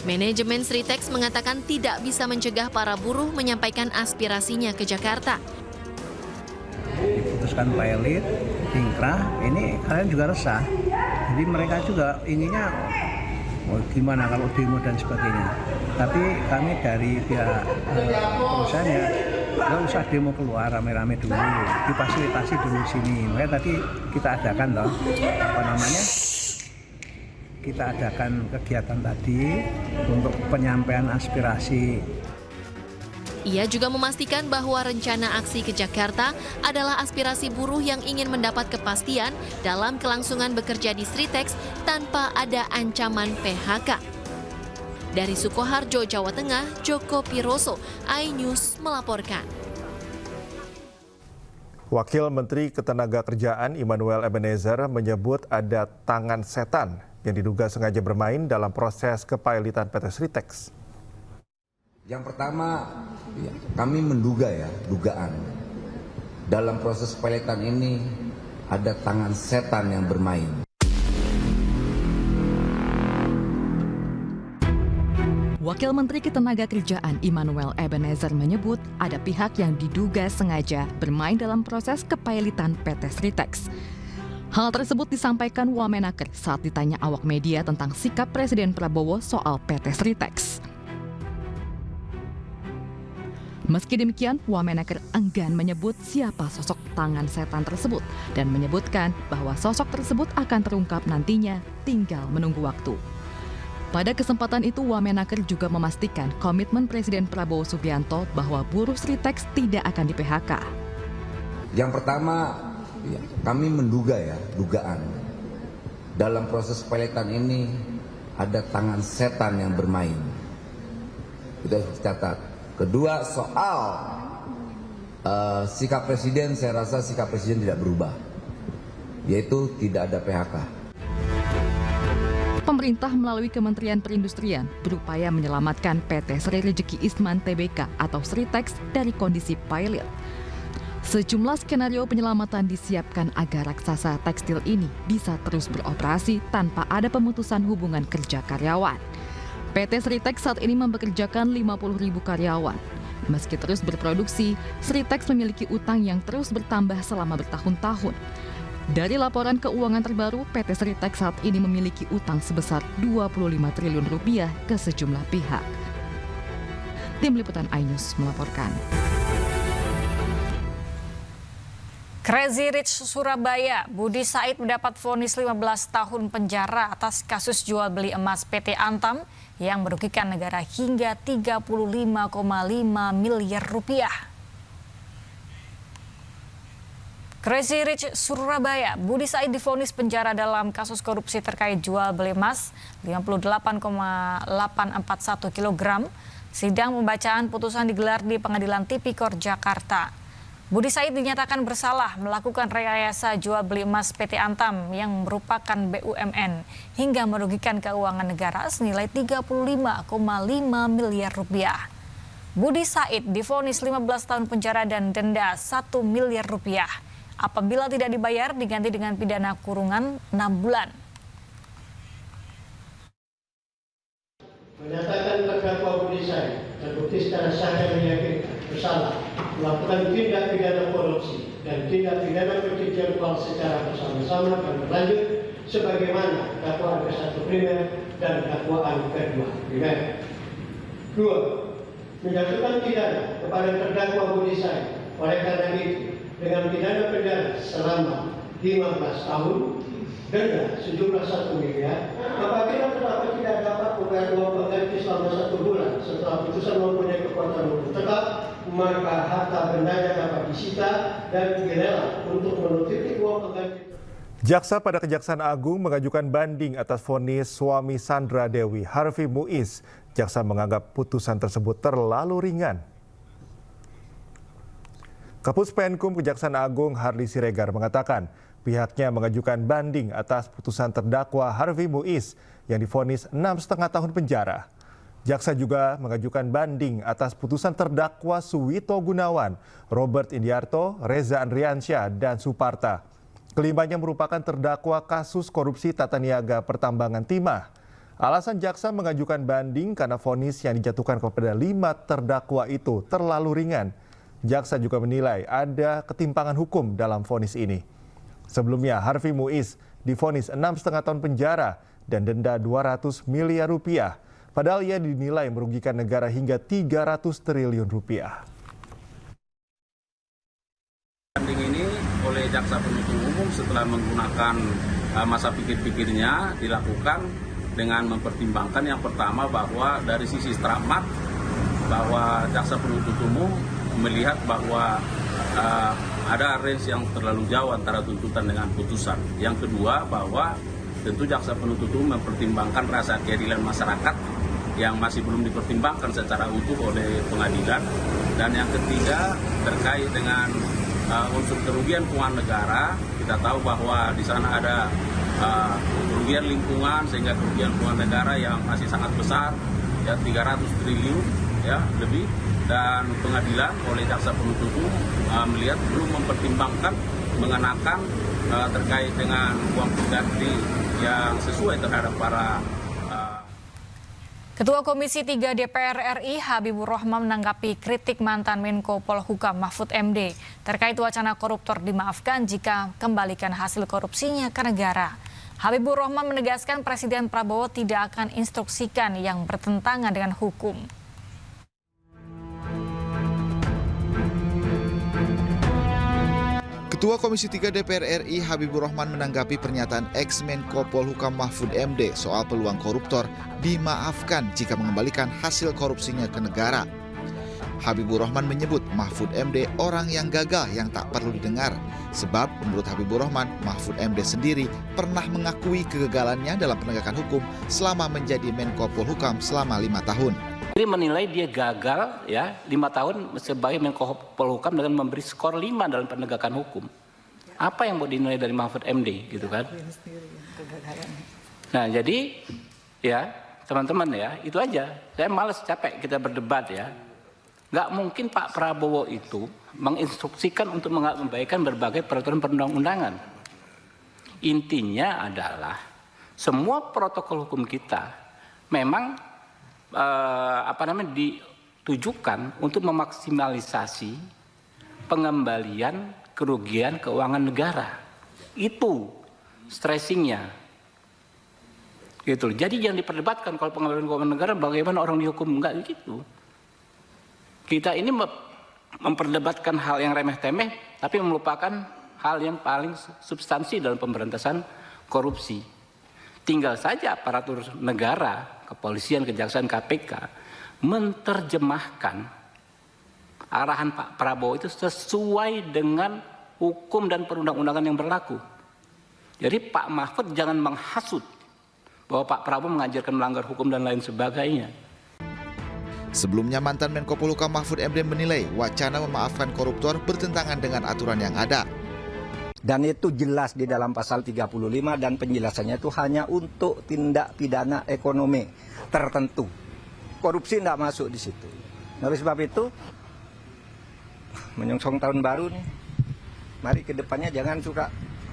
Manajemen Sritex mengatakan tidak bisa mencegah para buruh menyampaikan aspirasinya ke Jakarta. Diputuskan Pailit, Tingkrah, ini kalian juga resah. Jadi mereka juga inginnya gimana kalau demo dan sebagainya. Tapi kami dari pihak perusahaannya nggak usah demo keluar rame-rame dulu, difasilitasi dulu sini. Makanya tadi kita adakan loh, kita adakan kegiatan tadi untuk penyampaian aspirasi. Ia juga memastikan bahwa rencana aksi ke Jakarta adalah aspirasi buruh yang ingin mendapat kepastian dalam kelangsungan bekerja di Sritex tanpa ada ancaman PHK. Dari Sukoharjo, Jawa Tengah, Joko Piroso, iNews melaporkan. Wakil Menteri Ketenagakerjaan Immanuel Ebenezer menyebut ada tangan setan yang diduga sengaja bermain dalam proses kepailitan PT Sritex. Yang pertama, kami menduga dugaan. Dalam proses kepailitan ini ada tangan setan yang bermain. Wakil Menteri Ketenagakerjaan Immanuel Ebenezer menyebut ada pihak yang diduga sengaja bermain dalam proses kepailitan PT Sritex. Hal tersebut disampaikan Wamenaker saat ditanya awak media tentang sikap Presiden Prabowo soal PT Sritex. Meski demikian, Wamenaker enggan menyebut siapa sosok tangan setan tersebut dan menyebutkan bahwa sosok tersebut akan terungkap nantinya, tinggal menunggu waktu. Pada kesempatan itu, Wamenaker juga memastikan komitmen Presiden Prabowo Subianto bahwa buruh Sritex tidak akan di-PHK. Yang pertama, kami menduga dugaan. Dalam proses kepailitan ini ada tangan setan yang bermain. Kita catat. Kedua, soal sikap Presiden, saya rasa sikap Presiden tidak berubah, yaitu tidak ada PHK. Pemerintah melalui Kementerian Perindustrian berupaya menyelamatkan PT Sri Rejeki Isman Tbk atau Sritex dari kondisi pilot. Sejumlah skenario penyelamatan disiapkan agar raksasa tekstil ini bisa terus beroperasi tanpa ada pemutusan hubungan kerja karyawan. PT Sritex saat ini mempekerjakan 50.000 karyawan. Meski terus berproduksi, Sritex memiliki utang yang terus bertambah selama bertahun-tahun. Dari laporan keuangan terbaru, PT Sritex saat ini memiliki utang sebesar 25 triliun rupiah ke sejumlah pihak. Tim Liputan iNews melaporkan. Crazy Rich Surabaya, Budi Said mendapat vonis 15 tahun penjara atas kasus jual beli emas PT Antam yang merugikan negara hingga 35,5 miliar rupiah. Crazy Rich Surabaya, Budi Said divonis penjara dalam kasus korupsi terkait jual beli emas 58,841 kg. Sidang pembacaan putusan digelar di Pengadilan Tipikor Jakarta. Budi Said dinyatakan bersalah melakukan rekayasa jual beli emas PT Antam yang merupakan BUMN hingga merugikan keuangan negara senilai 35,5 miliar rupiah. Budi Said divonis 15 tahun penjara dan denda 1 miliar rupiah. Apabila tidak dibayar, diganti dengan pidana kurungan 6 bulan. Menyatakan terdakwa Budi Said terbukti secara sah dan meyakinkan bersalah melakukan tindak pidana korupsi dan tindak pidana pencucian uang secara bersama-sama dan berlanjut sebagaimana dakwaan ke-1 primer dan dakwaan ke-2 primer. 2. Menjatuhkan pidana kepada terdakwa Budi Said oleh karena itu dengan pidana penjara selama 15 tahun, denda sejumlah 1 miliar, apabila terdakwa tidak dapat membayar uang pengganti selama 1 bulan setelah putusan mempunyai kekuatan hukum tetap, maka harta bendanya dapat disita dan dilelang untuk menutupi uang pengganti. Jaksa pada Kejaksaan Agung mengajukan banding atas vonis suami Sandra Dewi, Harvey Muiz. Jaksa menganggap putusan tersebut terlalu ringan. Kapus Penkum Kejaksaan Agung Hardy Siregar mengatakan pihaknya mengajukan banding atas putusan terdakwa Harvey Muiz yang divonis 6,5 tahun penjara. Jaksa juga mengajukan banding atas putusan terdakwa Suwito Gunawan, Robert Indiarto, Reza Andriansyah, dan Suparta. Kelimanya merupakan terdakwa kasus korupsi tata niaga pertambangan timah. Alasan jaksa mengajukan banding karena vonis yang dijatuhkan kepada 5 terdakwa itu terlalu ringan. Jaksa juga menilai ada ketimpangan hukum dalam vonis ini. Sebelumnya Harvey Muiz divonis 6,5 tahun penjara dan denda 200 miliar rupiah. Padahal ia dinilai merugikan negara hingga 300 triliun rupiah. Banding ini oleh jaksa penuntut umum setelah menggunakan masa pikir-pikirnya dilakukan dengan mempertimbangkan yang pertama bahwa dari sisi stramat bahwa jaksa penuntut umum melihat bahwa ada range yang terlalu jauh antara tuntutan dengan putusan. Yang kedua bahwa tentu jaksa penuntut umum mempertimbangkan rasa keadilan masyarakat yang masih belum dipertimbangkan secara utuh oleh pengadilan. Dan yang ketiga terkait dengan unsur kerugian keuangan negara. Kita tahu bahwa di sana ada kerugian lingkungan sehingga kerugian keuangan negara yang masih sangat besar, ya 300 triliun ya lebih. Dan pengadilan oleh jaksa penuntut umum melihat belum mempertimbangkan mengenakan terkait dengan uang pengganti yang sesuai terhadap para Ketua Komisi 3 DPR RI Habibur Rahman menanggapi kritik mantan Menko Polhukam Mahfud MD terkait wacana koruptor dimaafkan jika kembalikan hasil korupsinya ke negara. Habibur Rahman menegaskan Presiden Prabowo tidak akan instruksikan yang bertentangan dengan hukum. Ketua Komisi 3 DPR RI Habibur Rahman menanggapi pernyataan ex-Menko Polhukam Mahfud MD soal peluang koruptor dimaafkan jika mengembalikan hasil korupsinya ke negara. Habibur Rahman menyebut Mahfud MD orang yang gagal yang tak perlu didengar. Sebab menurut Habibur Rahman, Mahfud MD sendiri pernah mengakui kegagalannya dalam penegakan hukum selama menjadi Menko Polhukam selama 5 tahun. Jadi menilai dia gagal ya 5 tahun sebagai Menko Polhukam dengan memberi skor 5 dalam penegakan hukum. Apa yang mau dinilai dari Mahfud MD gitu kan? Nah jadi ya teman-teman ya itu aja. Saya malas capek kita berdebat ya. Nggak mungkin Pak Prabowo itu menginstruksikan untuk mengabaikan berbagai peraturan perundang-undangan. Intinya adalah semua protokol hukum kita memang ditujukan untuk memaksimalisasi pengembalian kerugian keuangan negara. Itu stressingnya. Gitu. Jadi jangan diperdebatkan kalau pengabdian keuangan negara bagaimana orang dihukum, enggak gitu. Kita ini memperdebatkan hal yang remeh-temeh tapi melupakan hal yang paling substansi dalam pemberantasan korupsi. Tinggal saja aparatur negara, kepolisian, kejaksaan, KPK menerjemahkan arahan Pak Prabowo itu sesuai dengan hukum dan perundang-undangan yang berlaku. Jadi Pak Mahfud jangan menghasut bahwa Pak Prabowo mengajarkan melanggar hukum dan lain sebagainya. Sebelumnya mantan Menko Polhukam Mahfud MD menilai wacana memaafkan koruptor bertentangan dengan aturan yang ada. Dan itu jelas di dalam pasal 35 dan penjelasannya itu hanya untuk tindak pidana ekonomi tertentu. Korupsi tidak masuk di situ. Oleh sebab itu, menyongsong tahun baru nih, mari ke depannya jangan suka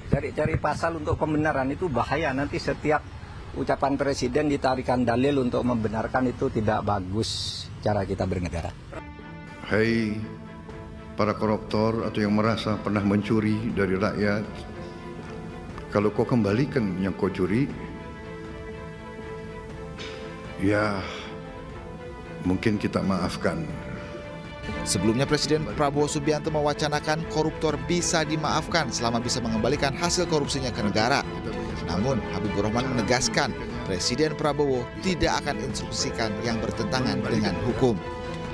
cari-cari pasal untuk pembenaran, itu bahaya. Nanti setiap ucapan presiden ditarikan dalil untuk membenarkan, itu tidak bagus cara kita bernegara. Hai para koruptor atau yang merasa pernah mencuri dari rakyat, kalau kau kembalikan yang kau curi, ya mungkin kita maafkan. Sebelumnya Presiden Prabowo Subianto mewacanakan koruptor bisa dimaafkan selama bisa mengembalikan hasil korupsinya ke negara. Namun Habibur Rahman menegaskan Presiden Prabowo tidak akan instruksikan yang bertentangan dengan hukum.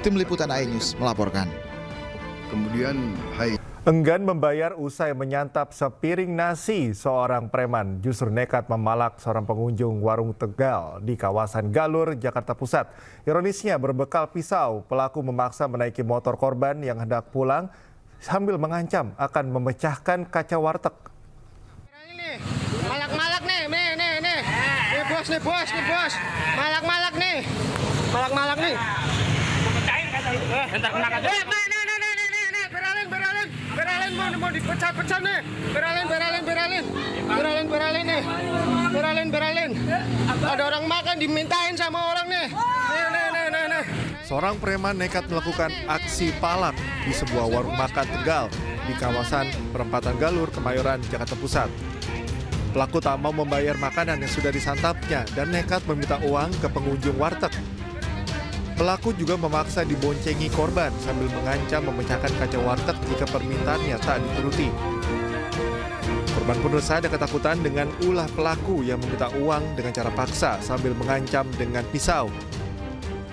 Tim Liputan iNews melaporkan. Kemudian, enggan membayar usai menyantap sepiring nasi, seorang preman justru nekat memalak seorang pengunjung warung Tegal di kawasan Galur, Jakarta Pusat. Ironisnya, berbekal pisau, pelaku memaksa menaiki motor korban yang hendak pulang sambil mengancam akan memecahkan kaca warteg. Malak-malak nih. Nih bos. Malak-malak nih. Bentar kena kaca. Beralin mau dipecah-pecah nih. Beralin. Ada orang makan dimintain sama orang nih. Nih. Seorang preman nekat melakukan aksi palak di sebuah warung makan Tegal di kawasan Perempatan Galur, Kemayoran, Jakarta Pusat. Pelaku tak mau membayar makanan yang sudah disantapnya dan nekat meminta uang ke pengunjung warteg. Pelaku juga memaksa diboncengi korban sambil mengancam memecahkan kaca warteg jika permintaannya tak dituruti. Korban pun resah dan ketakutan dengan ulah pelaku yang meminta uang dengan cara paksa sambil mengancam dengan pisau.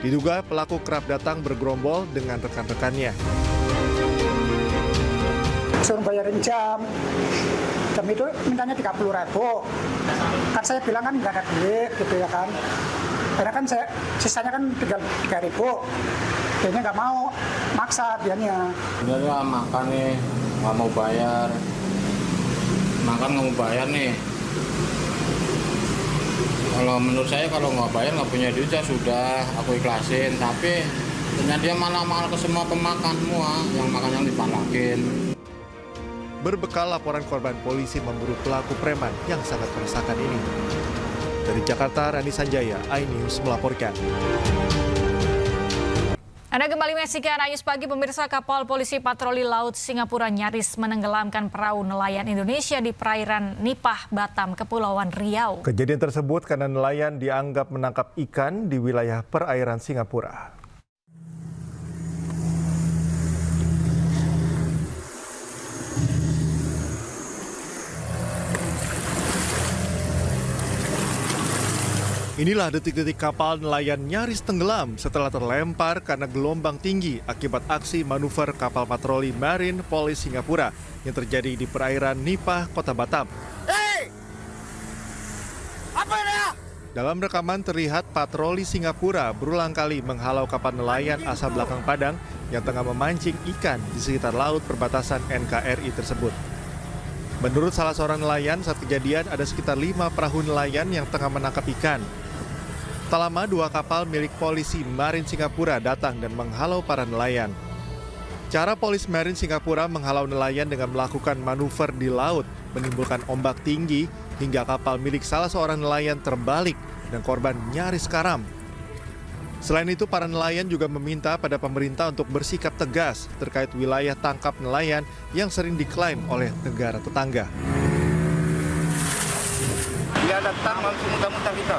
Diduga pelaku kerap datang bergerombol dengan rekan-rekannya. Suruh bayarin jam itu mintanya 30.000. Kan saya bilang kan nggak ada duit gitu ya kan. Karena kan sisanya kan tinggal 3.000. Dianya nggak mau, maksa dianya. Dia makan nih, nggak mau bayar. Makan nggak mau bayar nih. Kalau menurut saya kalau nggak bayar nggak punya duit ya sudah, aku ikhlasin. Tapi ternyata dia malah ke semua pemakan semua, yang makan yang dipalakin. Berbekal laporan korban, polisi memburu pelaku preman yang sangat meresahkan ini. Dari Jakarta, Rani Sanjaya, iNews melaporkan. Anda kembali menyaksikan iNews Pagi, pemirsa. Kapal polisi patroli laut Singapura nyaris menenggelamkan perahu nelayan Indonesia di perairan Nipah, Batam, Kepulauan Riau. Kejadian tersebut karena nelayan dianggap menangkap ikan di wilayah perairan Singapura. Inilah detik-detik kapal nelayan nyaris tenggelam setelah terlempar karena gelombang tinggi akibat aksi manuver kapal patroli Marine Police Singapura yang terjadi di perairan Nipah, Kota Batam. Apa ya? Dalam rekaman terlihat patroli Singapura berulang kali menghalau kapal nelayan asal belakang Padang yang tengah memancing ikan di sekitar laut perbatasan NKRI tersebut. Menurut salah seorang nelayan, saat kejadian ada sekitar 5 perahu nelayan yang tengah menangkap ikan. Tak lama 2 kapal milik polisi Marine Singapura datang dan menghalau para nelayan. Cara polisi Marine Singapura menghalau nelayan dengan melakukan manuver di laut menimbulkan ombak tinggi hingga kapal milik salah seorang nelayan terbalik dan korban nyaris karam. Selain itu, para nelayan juga meminta pada pemerintah untuk bersikap tegas terkait wilayah tangkap nelayan yang sering diklaim oleh negara tetangga. Dia datang langsung muter-muter kita.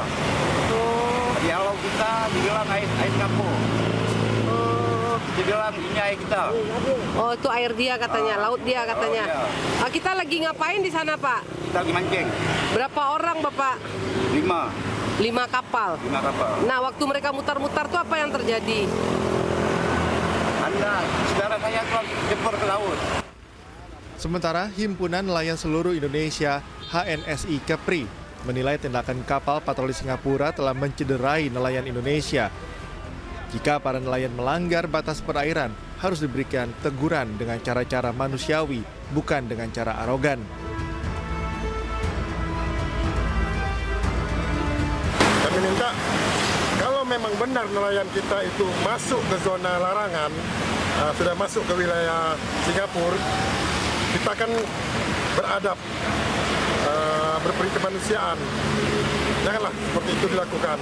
Di halau kita dibilang air ngapur. Dibilang ini air kita. Oh, itu air dia katanya, laut dia katanya. Oh, iya. Kita lagi ngapain di sana, Pak? Kita lagi mancing. Berapa orang, Bapak? 5 kapal. 5 kapal. Nah, waktu mereka mutar-mutar tuh apa yang terjadi? Saudara saya jebur ke laut. Sementara Himpunan Nelayan Seluruh Indonesia HNSI Kepri menilai tindakan kapal patroli Singapura telah mencederai nelayan Indonesia. Jika para nelayan melanggar batas perairan, harus diberikan teguran dengan cara-cara manusiawi, bukan dengan cara arogan. Kami minta, kalau memang benar nelayan kita itu masuk ke zona larangan, sudah masuk ke wilayah Singapura, kita akan beradab, berperi kemanusiaan. Janganlah seperti itu dilakukan.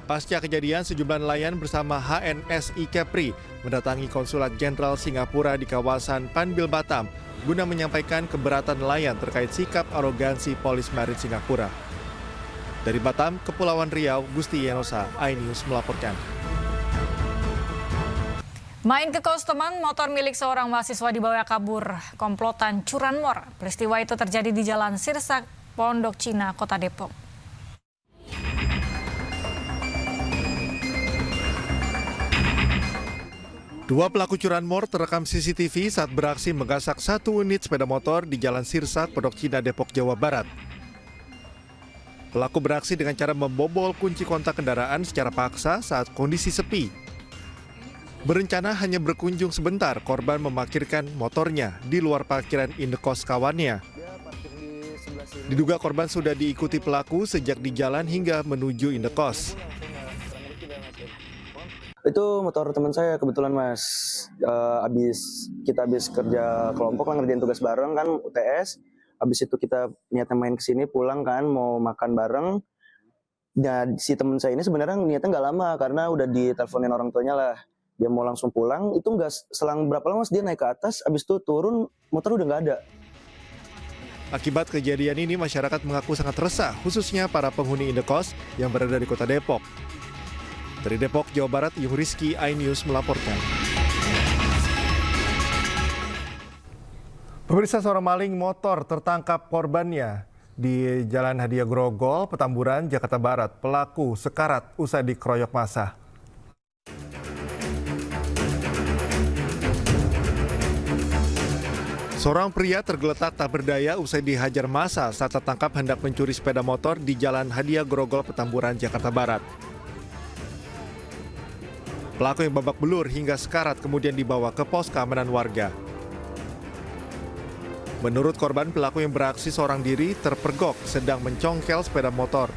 Pasca kejadian, sejumlah nelayan bersama HNSI Kepri mendatangi Konsulat Jenderal Singapura di kawasan Panbil Batam guna menyampaikan keberatan nelayan terkait sikap arogansi Polis Marin Singapura. Dari Batam, Kepulauan Riau, Gusti Yenosa, iNews melaporkan. Main ke kos teman, motor milik seorang mahasiswa dibawa kabur komplotan curanmor. Peristiwa itu terjadi di Jalan Sirsak, Pondok Cina, Kota Depok. Dua pelaku curanmor terekam CCTV saat beraksi menggasak satu unit sepeda motor di Jalan Sirsak, Pondok Cina, Depok, Jawa Barat. Pelaku beraksi dengan cara membobol kunci kontak kendaraan secara paksa saat kondisi sepi. Berencana hanya berkunjung sebentar, korban memarkirkan motornya di luar parkiran indekos kawannya. Diduga korban sudah diikuti pelaku sejak di jalan hingga menuju indekos. Itu motor teman saya kebetulan, Mas. Kita habis kerja kelompok lah, ngerjain tugas bareng kan, UTS. Habis itu kita niatnya main kesini, pulang kan, mau makan bareng. Dan si teman saya ini sebenarnya niatnya nggak lama karena udah diteleponin orang tuanya lah. Dia mau langsung pulang, itu nggak selang berapa lama dia naik ke atas, habis itu turun, motor udah nggak ada. Akibat kejadian ini, masyarakat mengaku sangat resah, khususnya para penghuni indekos yang berada di Kota Depok. Dari Depok, Jawa Barat, Yung Rizky, iNews melaporkan. Pemirsa, seorang maling motor tertangkap korbannya di Jalan Hadiah Grogol, Petamburan, Jakarta Barat. Pelaku sekarat usai dikeroyok massa. Seorang pria tergeletak tak berdaya usai dihajar massa saat tertangkap hendak mencuri sepeda motor di Jalan Hadiah Grogol, Petamburan, Jakarta Barat. Pelaku yang babak belur hingga sekarat kemudian dibawa ke pos keamanan warga. Menurut korban, pelaku yang beraksi seorang diri terpergok sedang mencongkel sepeda motor.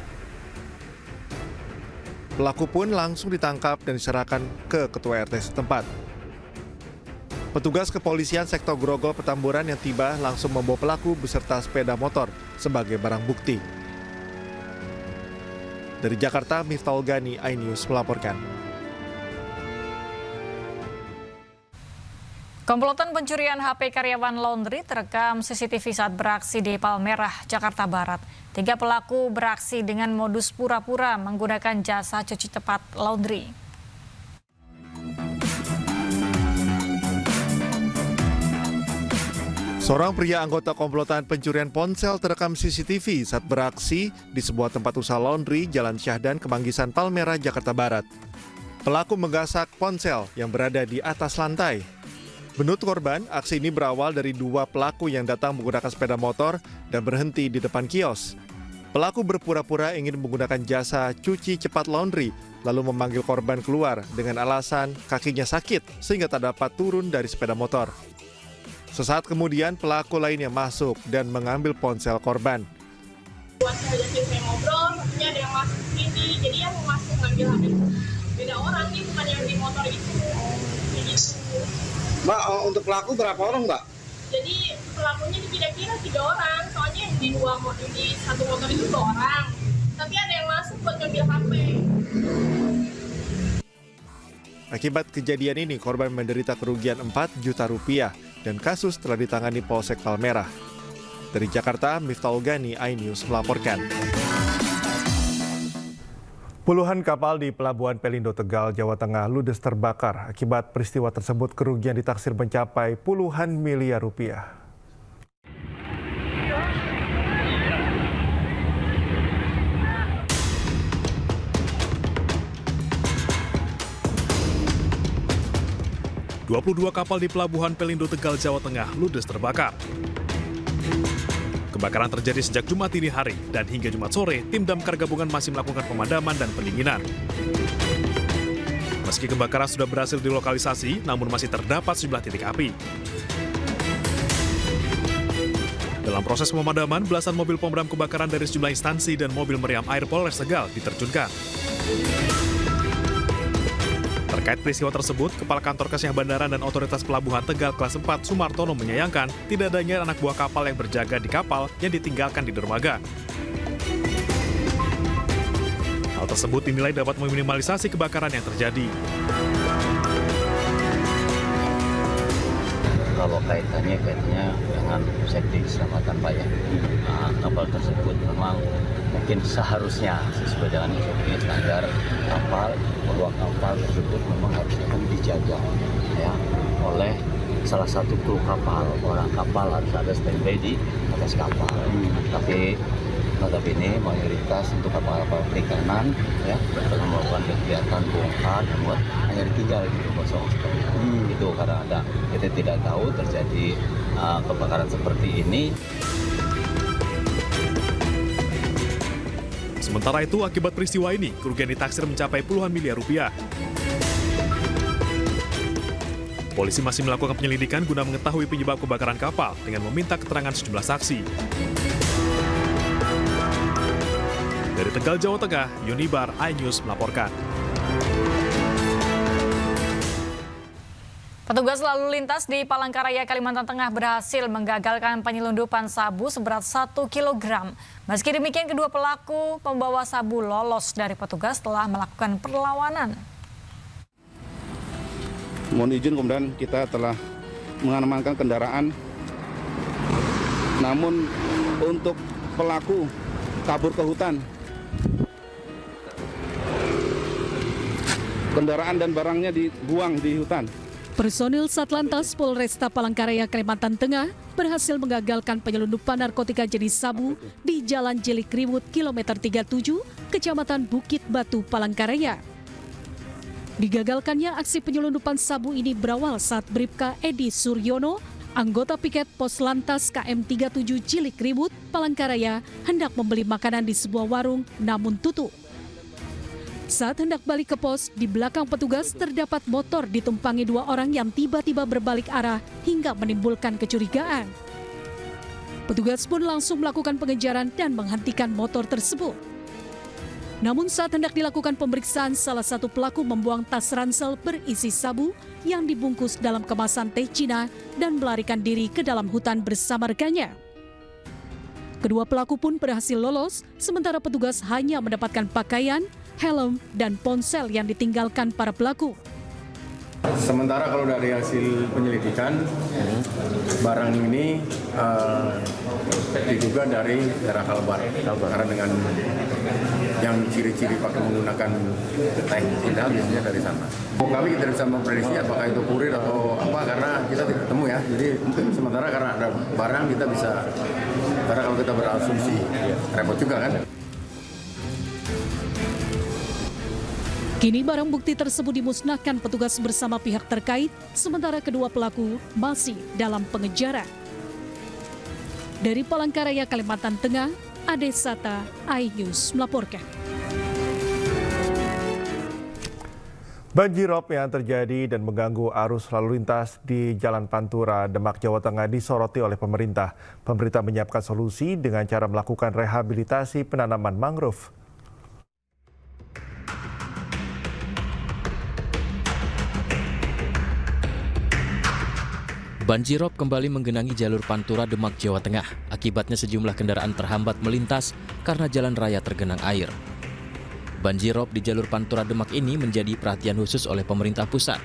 Pelaku pun langsung ditangkap dan diserahkan ke ketua RT setempat. Petugas kepolisian sektor Grogol Petamburan yang tiba langsung membawa pelaku beserta sepeda motor sebagai barang bukti. Dari Jakarta, Miftahul Gani, iNews melaporkan. Komplotan pencurian HP karyawan laundry terekam CCTV saat beraksi di Palmerah, Jakarta Barat. 3 pelaku beraksi dengan modus pura-pura menggunakan jasa cuci cepat laundry. Seorang pria anggota komplotan pencurian ponsel terekam CCTV saat beraksi di sebuah tempat usaha laundry Jalan Syahdan, Kemanggisan, Palmerah, Jakarta Barat. Pelaku menggasak ponsel yang berada di atas lantai. Menurut korban, aksi ini berawal dari 2 pelaku yang datang menggunakan sepeda motor dan berhenti di depan kios. Pelaku berpura-pura ingin menggunakan jasa cuci cepat laundry, lalu memanggil korban keluar dengan alasan kakinya sakit sehingga tak dapat turun dari sepeda motor. Sesaat kemudian, pelaku lainnya masuk dan mengambil ponsel korban. Buat saya ngobrol, maksudnya ada yang masuk sini, jadi yang masuk ngambil HP beda orang nih, bukan yang di motor itu. Mbak, untuk pelaku berapa orang, Mbak? Jadi pelakunya kira-kira 3 orang, soalnya yang di satu motor itu 2 orang. Tapi ada yang masuk buat ngambil HP. Akibat kejadian ini, korban menderita kerugian 4 juta rupiah dan kasus telah ditangani Polsek Palmerah. Dari Jakarta, Miftahul Gani, iNews melaporkan. Puluhan kapal di Pelabuhan Pelindo Tegal, Jawa Tengah ludes terbakar. Akibat peristiwa tersebut, kerugian ditaksir mencapai puluhan miliar rupiah. ...22 kapal di Pelabuhan Pelindo Tegal, Jawa Tengah ludes terbakar. Kebakaran terjadi sejak Jumat dini hari dan hingga Jumat sore, tim damkar gabungan masih melakukan pemadaman dan pendinginan. Meski kebakaran sudah berhasil dilokalisasi, namun masih terdapat sejumlah titik api. Dalam proses pemadaman, belasan mobil pemadam kebakaran dari sejumlah instansi dan mobil meriam air Polres Tegal diterjunkan. Terkait peristiwa tersebut, Kepala Kantor Kesehatan Bandara dan Otoritas Pelabuhan Tegal kelas 4 Sumartono menyayangkan tidak adanya anak buah kapal yang berjaga di kapal yang ditinggalkan di dermaga. Hal tersebut dinilai dapat meminimalisasi kebakaran yang terjadi. Kalau kaitannya dengan safety keselamatan Pak ya. Kapal tersebut memang mungkin seharusnya sesuai dengan SOP standar kapal, bahwa kapal tersebut memang harusnya dijaga ya oleh salah satu kru kapal. Orang kapal harus ada standby di atas kapal. Tapi notabene mayoritas untuk kapal-kapal perikanan ya dalam melakukan kegiatan bongkar membuat hanya ditinggal gitu kosong seperti itu karena kita tidak tahu terjadi kebakaran seperti ini. Sementara itu, akibat peristiwa ini, kerugian ditaksir mencapai puluhan miliar rupiah. Polisi masih melakukan penyelidikan guna mengetahui penyebab kebakaran kapal dengan meminta keterangan sejumlah saksi. Dari Tegal, Jawa Tengah, Yunibar, iNews melaporkan. Petugas lalu lintas di Palangkaraya, Kalimantan Tengah berhasil menggagalkan penyelundupan sabu seberat 1 kg. Meski demikian, kedua pelaku pembawa sabu lolos dari petugas setelah melakukan perlawanan. Mohon izin, kemudian kita telah mengamankan kendaraan. Namun untuk pelaku kabur ke hutan. Kendaraan dan barangnya dibuang di hutan. Personil Satlantas Polresta Palangkaraya, Kalimantan Tengah berhasil menggagalkan penyelundupan narkotika jenis sabu di Jalan Jilikriwut, kilometer 37, Kecamatan Bukit Batu, Palangkaraya. Digagalkannya aksi penyelundupan sabu ini berawal saat Bribka Edi Suryono, anggota piket Pos Lantas KM 37 Jilikriwut, Palangkaraya, hendak membeli makanan di sebuah warung namun tutup. Saat hendak balik ke pos, di belakang petugas terdapat motor ditumpangi 2 orang yang tiba-tiba berbalik arah hingga menimbulkan kecurigaan. Petugas pun langsung melakukan pengejaran dan menghentikan motor tersebut. Namun saat hendak dilakukan pemeriksaan, salah satu pelaku membuang tas ransel berisi sabu yang dibungkus dalam kemasan teh Cina dan melarikan diri ke dalam hutan bersama rekannya. Kedua pelaku pun berhasil lolos, sementara petugas hanya mendapatkan pakaian, helm, dan ponsel yang ditinggalkan para pelaku. Sementara kalau dari hasil penyelidikan, barang ini diduga dari daerah Kalbar. Karena dengan yang ciri-ciri pakai menggunakan teh Cina biasanya dari sana. Kami tidak bisa memprediksi apakah itu kurir atau apa karena kita tidak ketemu ya. Jadi sementara karena ada barang kita bisa, karena kalau kita berasumsi repot juga kan. Kini barang bukti tersebut dimusnahkan petugas bersama pihak terkait, sementara kedua pelaku masih dalam pengejaran. Dari Palangkaraya, Kalimantan Tengah, Ade Sata, iNews melaporkan. Banjirop yang terjadi dan mengganggu arus lalu lintas di Jalan Pantura, Demak, Jawa Tengah disoroti oleh pemerintah. Pemerintah menyiapkan solusi dengan cara melakukan rehabilitasi penanaman mangrove. Banjirop kembali menggenangi jalur Pantura Demak, Jawa Tengah. Akibatnya sejumlah kendaraan terhambat melintas karena jalan raya tergenang air. Banjirop di jalur Pantura Demak ini menjadi perhatian khusus oleh pemerintah pusat.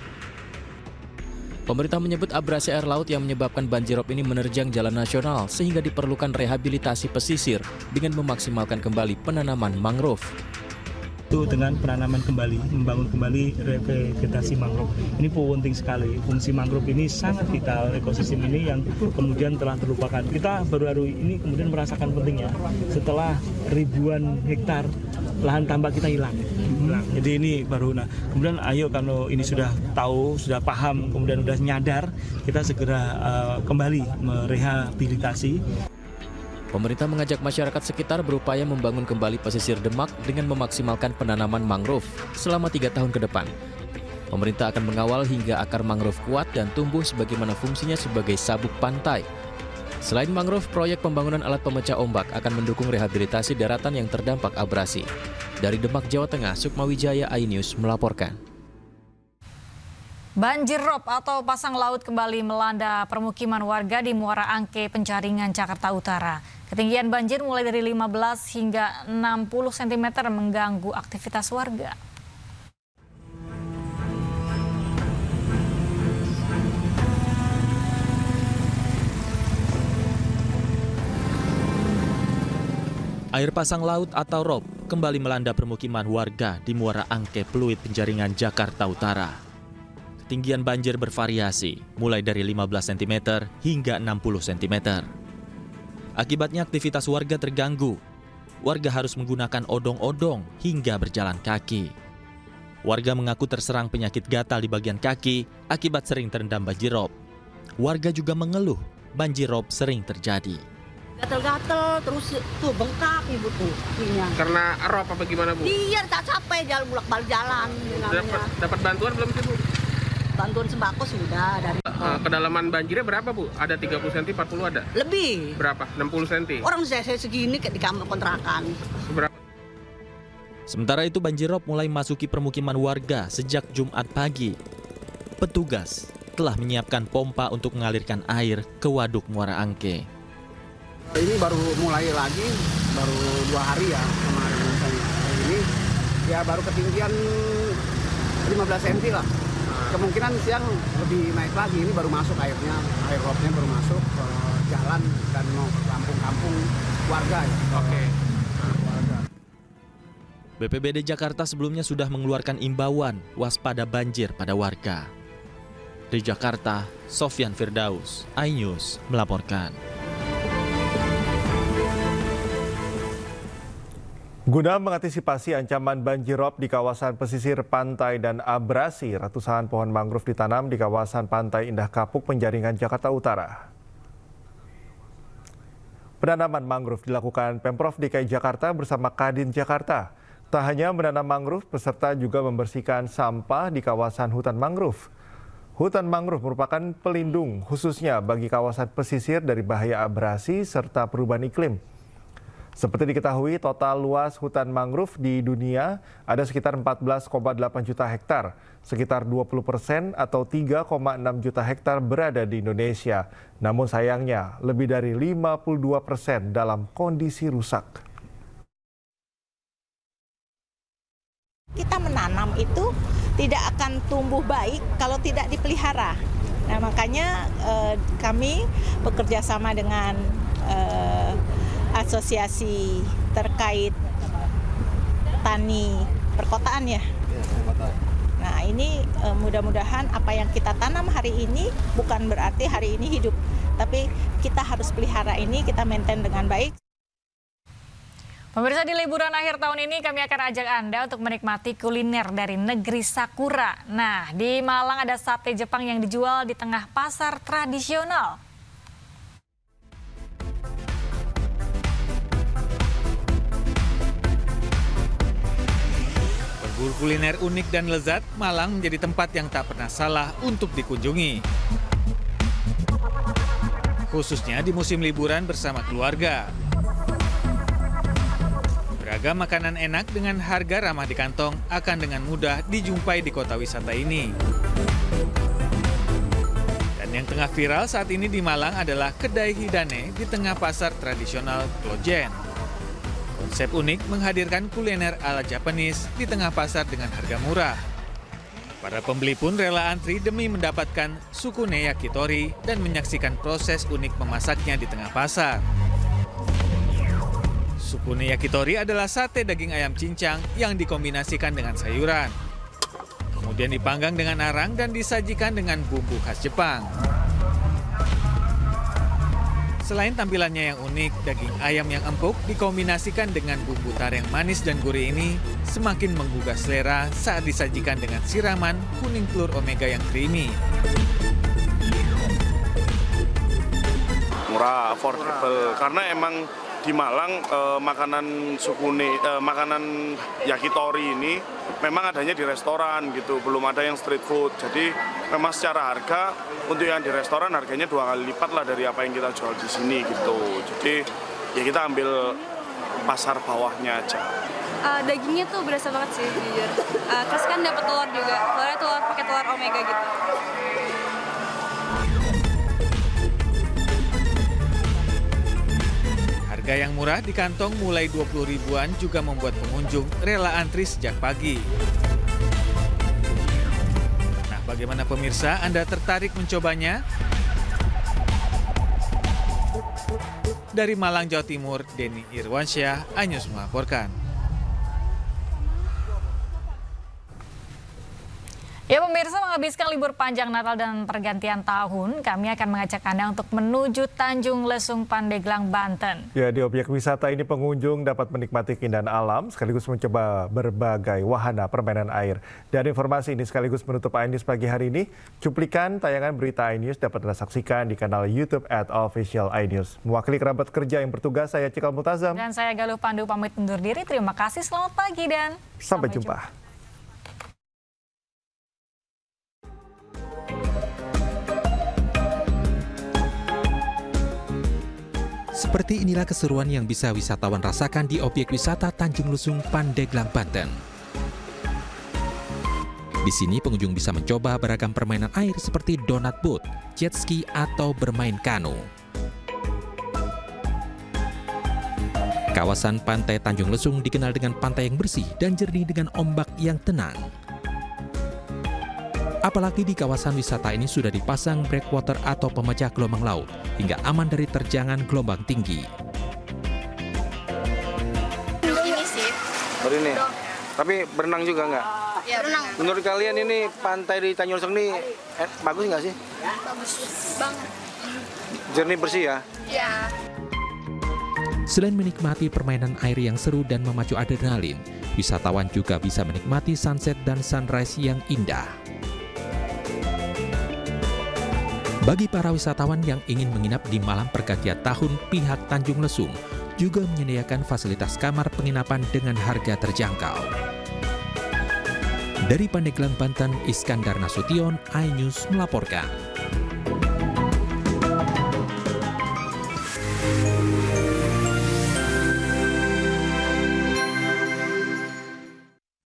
Pemerintah menyebut abrasi air laut yang menyebabkan banjirop ini menerjang jalan nasional sehingga diperlukan rehabilitasi pesisir dengan memaksimalkan kembali penanaman mangrove. Itu dengan penanaman kembali, membangun kembali revegetasi mangrove. Ini penting sekali. Fungsi mangrove ini sangat vital, ekosistem ini yang kemudian telah terlupakan. Kita baru-baru ini kemudian merasakan pentingnya setelah ribuan hektar lahan tambak kita hilang. Jadi ini baru. Nah, kemudian ayo kalau ini sudah tahu, sudah paham, kemudian sudah nyadar, kita segera kembali merehabilitasi. Pemerintah mengajak masyarakat sekitar berupaya membangun kembali pesisir Demak dengan memaksimalkan penanaman mangrove selama 3 tahun ke depan. Pemerintah akan mengawal hingga akar mangrove kuat dan tumbuh sebagaimana fungsinya sebagai sabuk pantai. Selain mangrove, proyek pembangunan alat pemecah ombak akan mendukung rehabilitasi daratan yang terdampak abrasi. Dari Demak, Jawa Tengah, Sukma Wijaya, iNews melaporkan. Banjir rob atau pasang laut kembali melanda permukiman warga di Muara Angke, Penjaringan, Jakarta Utara. Ketinggian banjir mulai dari 15 hingga 60 cm mengganggu aktivitas warga. Air pasang laut atau rob kembali melanda permukiman warga di Muara Angke, Pluit, Penjaringan, Jakarta Utara. Ketinggian banjir bervariasi, mulai dari 15 cm hingga 60 cm. Akibatnya aktivitas warga terganggu. Warga harus menggunakan odong-odong hingga berjalan kaki. Warga mengaku terserang penyakit gatal di bagian kaki akibat sering terendam banjir rob. Warga juga mengeluh banjir rob sering terjadi. Gatel-gatel terus tuh bengkak ibu tuh kakinya. Karena rob apa gimana Bu? Iya, tak capek jalan bolak-balik jalan. Dapat bantuan belum sih Bu? Bantuan sembako sudah dari kedalaman banjirnya berapa Bu? Ada 30 cm, 40 ada? Lebih. Berapa? 60 cm? Orang saya segini di kamar kontrakan. Berapa? Sementara itu banjir rob mulai masuki permukiman warga sejak Jumat pagi. Petugas telah menyiapkan pompa untuk mengalirkan air ke Waduk Muara Angke. Ini baru mulai lagi, baru 2 hari ya kemarin misalnya. Ini ya baru ketinggian 15 cm lah. Kemungkinan siang lebih naik lagi, ini baru masuk airnya, air robnya baru masuk ke jalan dan mau ke kampung-kampung warga ya. Oke. Warga. BPBD Jakarta sebelumnya sudah mengeluarkan imbauan waspada banjir pada warga. Di Jakarta, Sofyan Firdaus, iNews melaporkan. Guna mengantisipasi ancaman banjir rob di kawasan pesisir pantai dan abrasi, ratusan pohon mangrove ditanam di kawasan Pantai Indah Kapuk, Penjaringan, Jakarta Utara. Penanaman mangrove dilakukan Pemprov DKI Jakarta bersama Kadin Jakarta. Tak hanya menanam mangrove, peserta juga membersihkan sampah di kawasan hutan mangrove. Hutan mangrove merupakan pelindung khususnya bagi kawasan pesisir dari bahaya abrasi serta perubahan iklim. Seperti diketahui, total luas hutan mangrove di dunia ada sekitar 14,8 juta hektar. Sekitar 20% atau 3,6 juta hektar berada di Indonesia. Namun sayangnya, lebih dari 52% dalam kondisi rusak. Kita menanam itu tidak akan tumbuh baik kalau tidak dipelihara. Nah, makanya kami bekerja sama dengan asosiasi terkait tani perkotaan ya. Nah, ini mudah-mudahan apa yang kita tanam hari ini bukan berarti hari ini hidup, tapi kita harus pelihara ini, kita maintain dengan baik. Pemirsa, di liburan akhir tahun ini kami akan ajak Anda untuk menikmati kuliner dari negeri Sakura. Nah, di Malang ada sate Jepang yang dijual di tengah pasar tradisional. Berburu kuliner unik dan lezat, Malang menjadi tempat yang tak pernah salah untuk dikunjungi. Khususnya di musim liburan bersama keluarga. Beragam makanan enak dengan harga ramah di kantong akan dengan mudah dijumpai di kota wisata ini. Dan yang tengah viral saat ini di Malang adalah kedai Hidane di tengah pasar tradisional Klojen. Konsep unik menghadirkan kuliner ala Japanese di tengah pasar dengan harga murah. Para pembeli pun rela antri demi mendapatkan sukune yakitori dan menyaksikan proses unik memasaknya di tengah pasar. Sukune yakitori adalah sate daging ayam cincang yang dikombinasikan dengan sayuran. Kemudian dipanggang dengan arang dan disajikan dengan bumbu khas Jepang. Selain tampilannya yang unik, daging ayam yang empuk dikombinasikan dengan bumbu tar yang manis dan gurih ini semakin menggugah selera saat disajikan dengan siraman kuning telur omega yang creamy. Murah, affordable, karena emang di Malang makanan sukune, makanan yakitori ini memang adanya di restoran gitu, belum ada yang street food. Jadi memang secara harga untuk yang di restoran harganya 2 kali lipat lah dari apa yang kita jual di sini gitu. Jadi ya kita ambil pasar bawahnya aja. Dagingnya tuh berasa banget sih jujur. Terus kan dapat telur juga, telurnya telur pakai telur omega gitu. Harga yang murah di kantong mulai 20 ribuan juga membuat pengunjung rela antri sejak pagi. Nah, bagaimana pemirsa, Anda tertarik mencobanya? Dari Malang, Jawa Timur, Denny Irwansyah, iNews melaporkan. Ya pemirsa, menghabiskan libur panjang Natal dan pergantian tahun, kami akan mengajak Anda untuk menuju Tanjung Lesung, Pandeglang, Banten. Ya, di objek wisata ini pengunjung dapat menikmati keindahan alam sekaligus mencoba berbagai wahana permainan air. Dan informasi ini sekaligus menutup iNews pagi hari ini. Cuplikan tayangan berita iNews dapat Anda saksikan di kanal YouTube @official iNews. Mewakili kerabat kerja yang bertugas, saya Cikal Mutazam. Dan saya Galuh Pandu pamit undur diri. Terima kasih, selamat pagi dan sampai jumpa. Seperti inilah keseruan yang bisa wisatawan rasakan di objek wisata Tanjung Lesung, Pandeglang, Banten. Di sini pengunjung bisa mencoba beragam permainan air seperti donat boat, jet ski, atau bermain kano. Kawasan Pantai Tanjung Lesung dikenal dengan pantai yang bersih dan jernih dengan ombak yang tenang. Apalagi di kawasan wisata ini sudah dipasang breakwater atau pemecah gelombang laut, hingga aman dari terjangan gelombang tinggi. Ini sih. Baru ini? Tapi berenang juga nggak? Ya, berenang. Menurut kalian ini pantai di Tanjung Lesung ini bagus nggak sih? Bagus banget. Jernih bersih ya? Ya. Selain menikmati permainan air yang seru dan memacu adrenalin, wisatawan juga bisa menikmati sunset dan sunrise yang indah. Bagi para wisatawan yang ingin menginap di malam pergantian tahun, pihak Tanjung Lesung juga menyediakan fasilitas kamar penginapan dengan harga terjangkau. Dari Pandeglang, Banten, Iskandar Nasution, iNews melaporkan.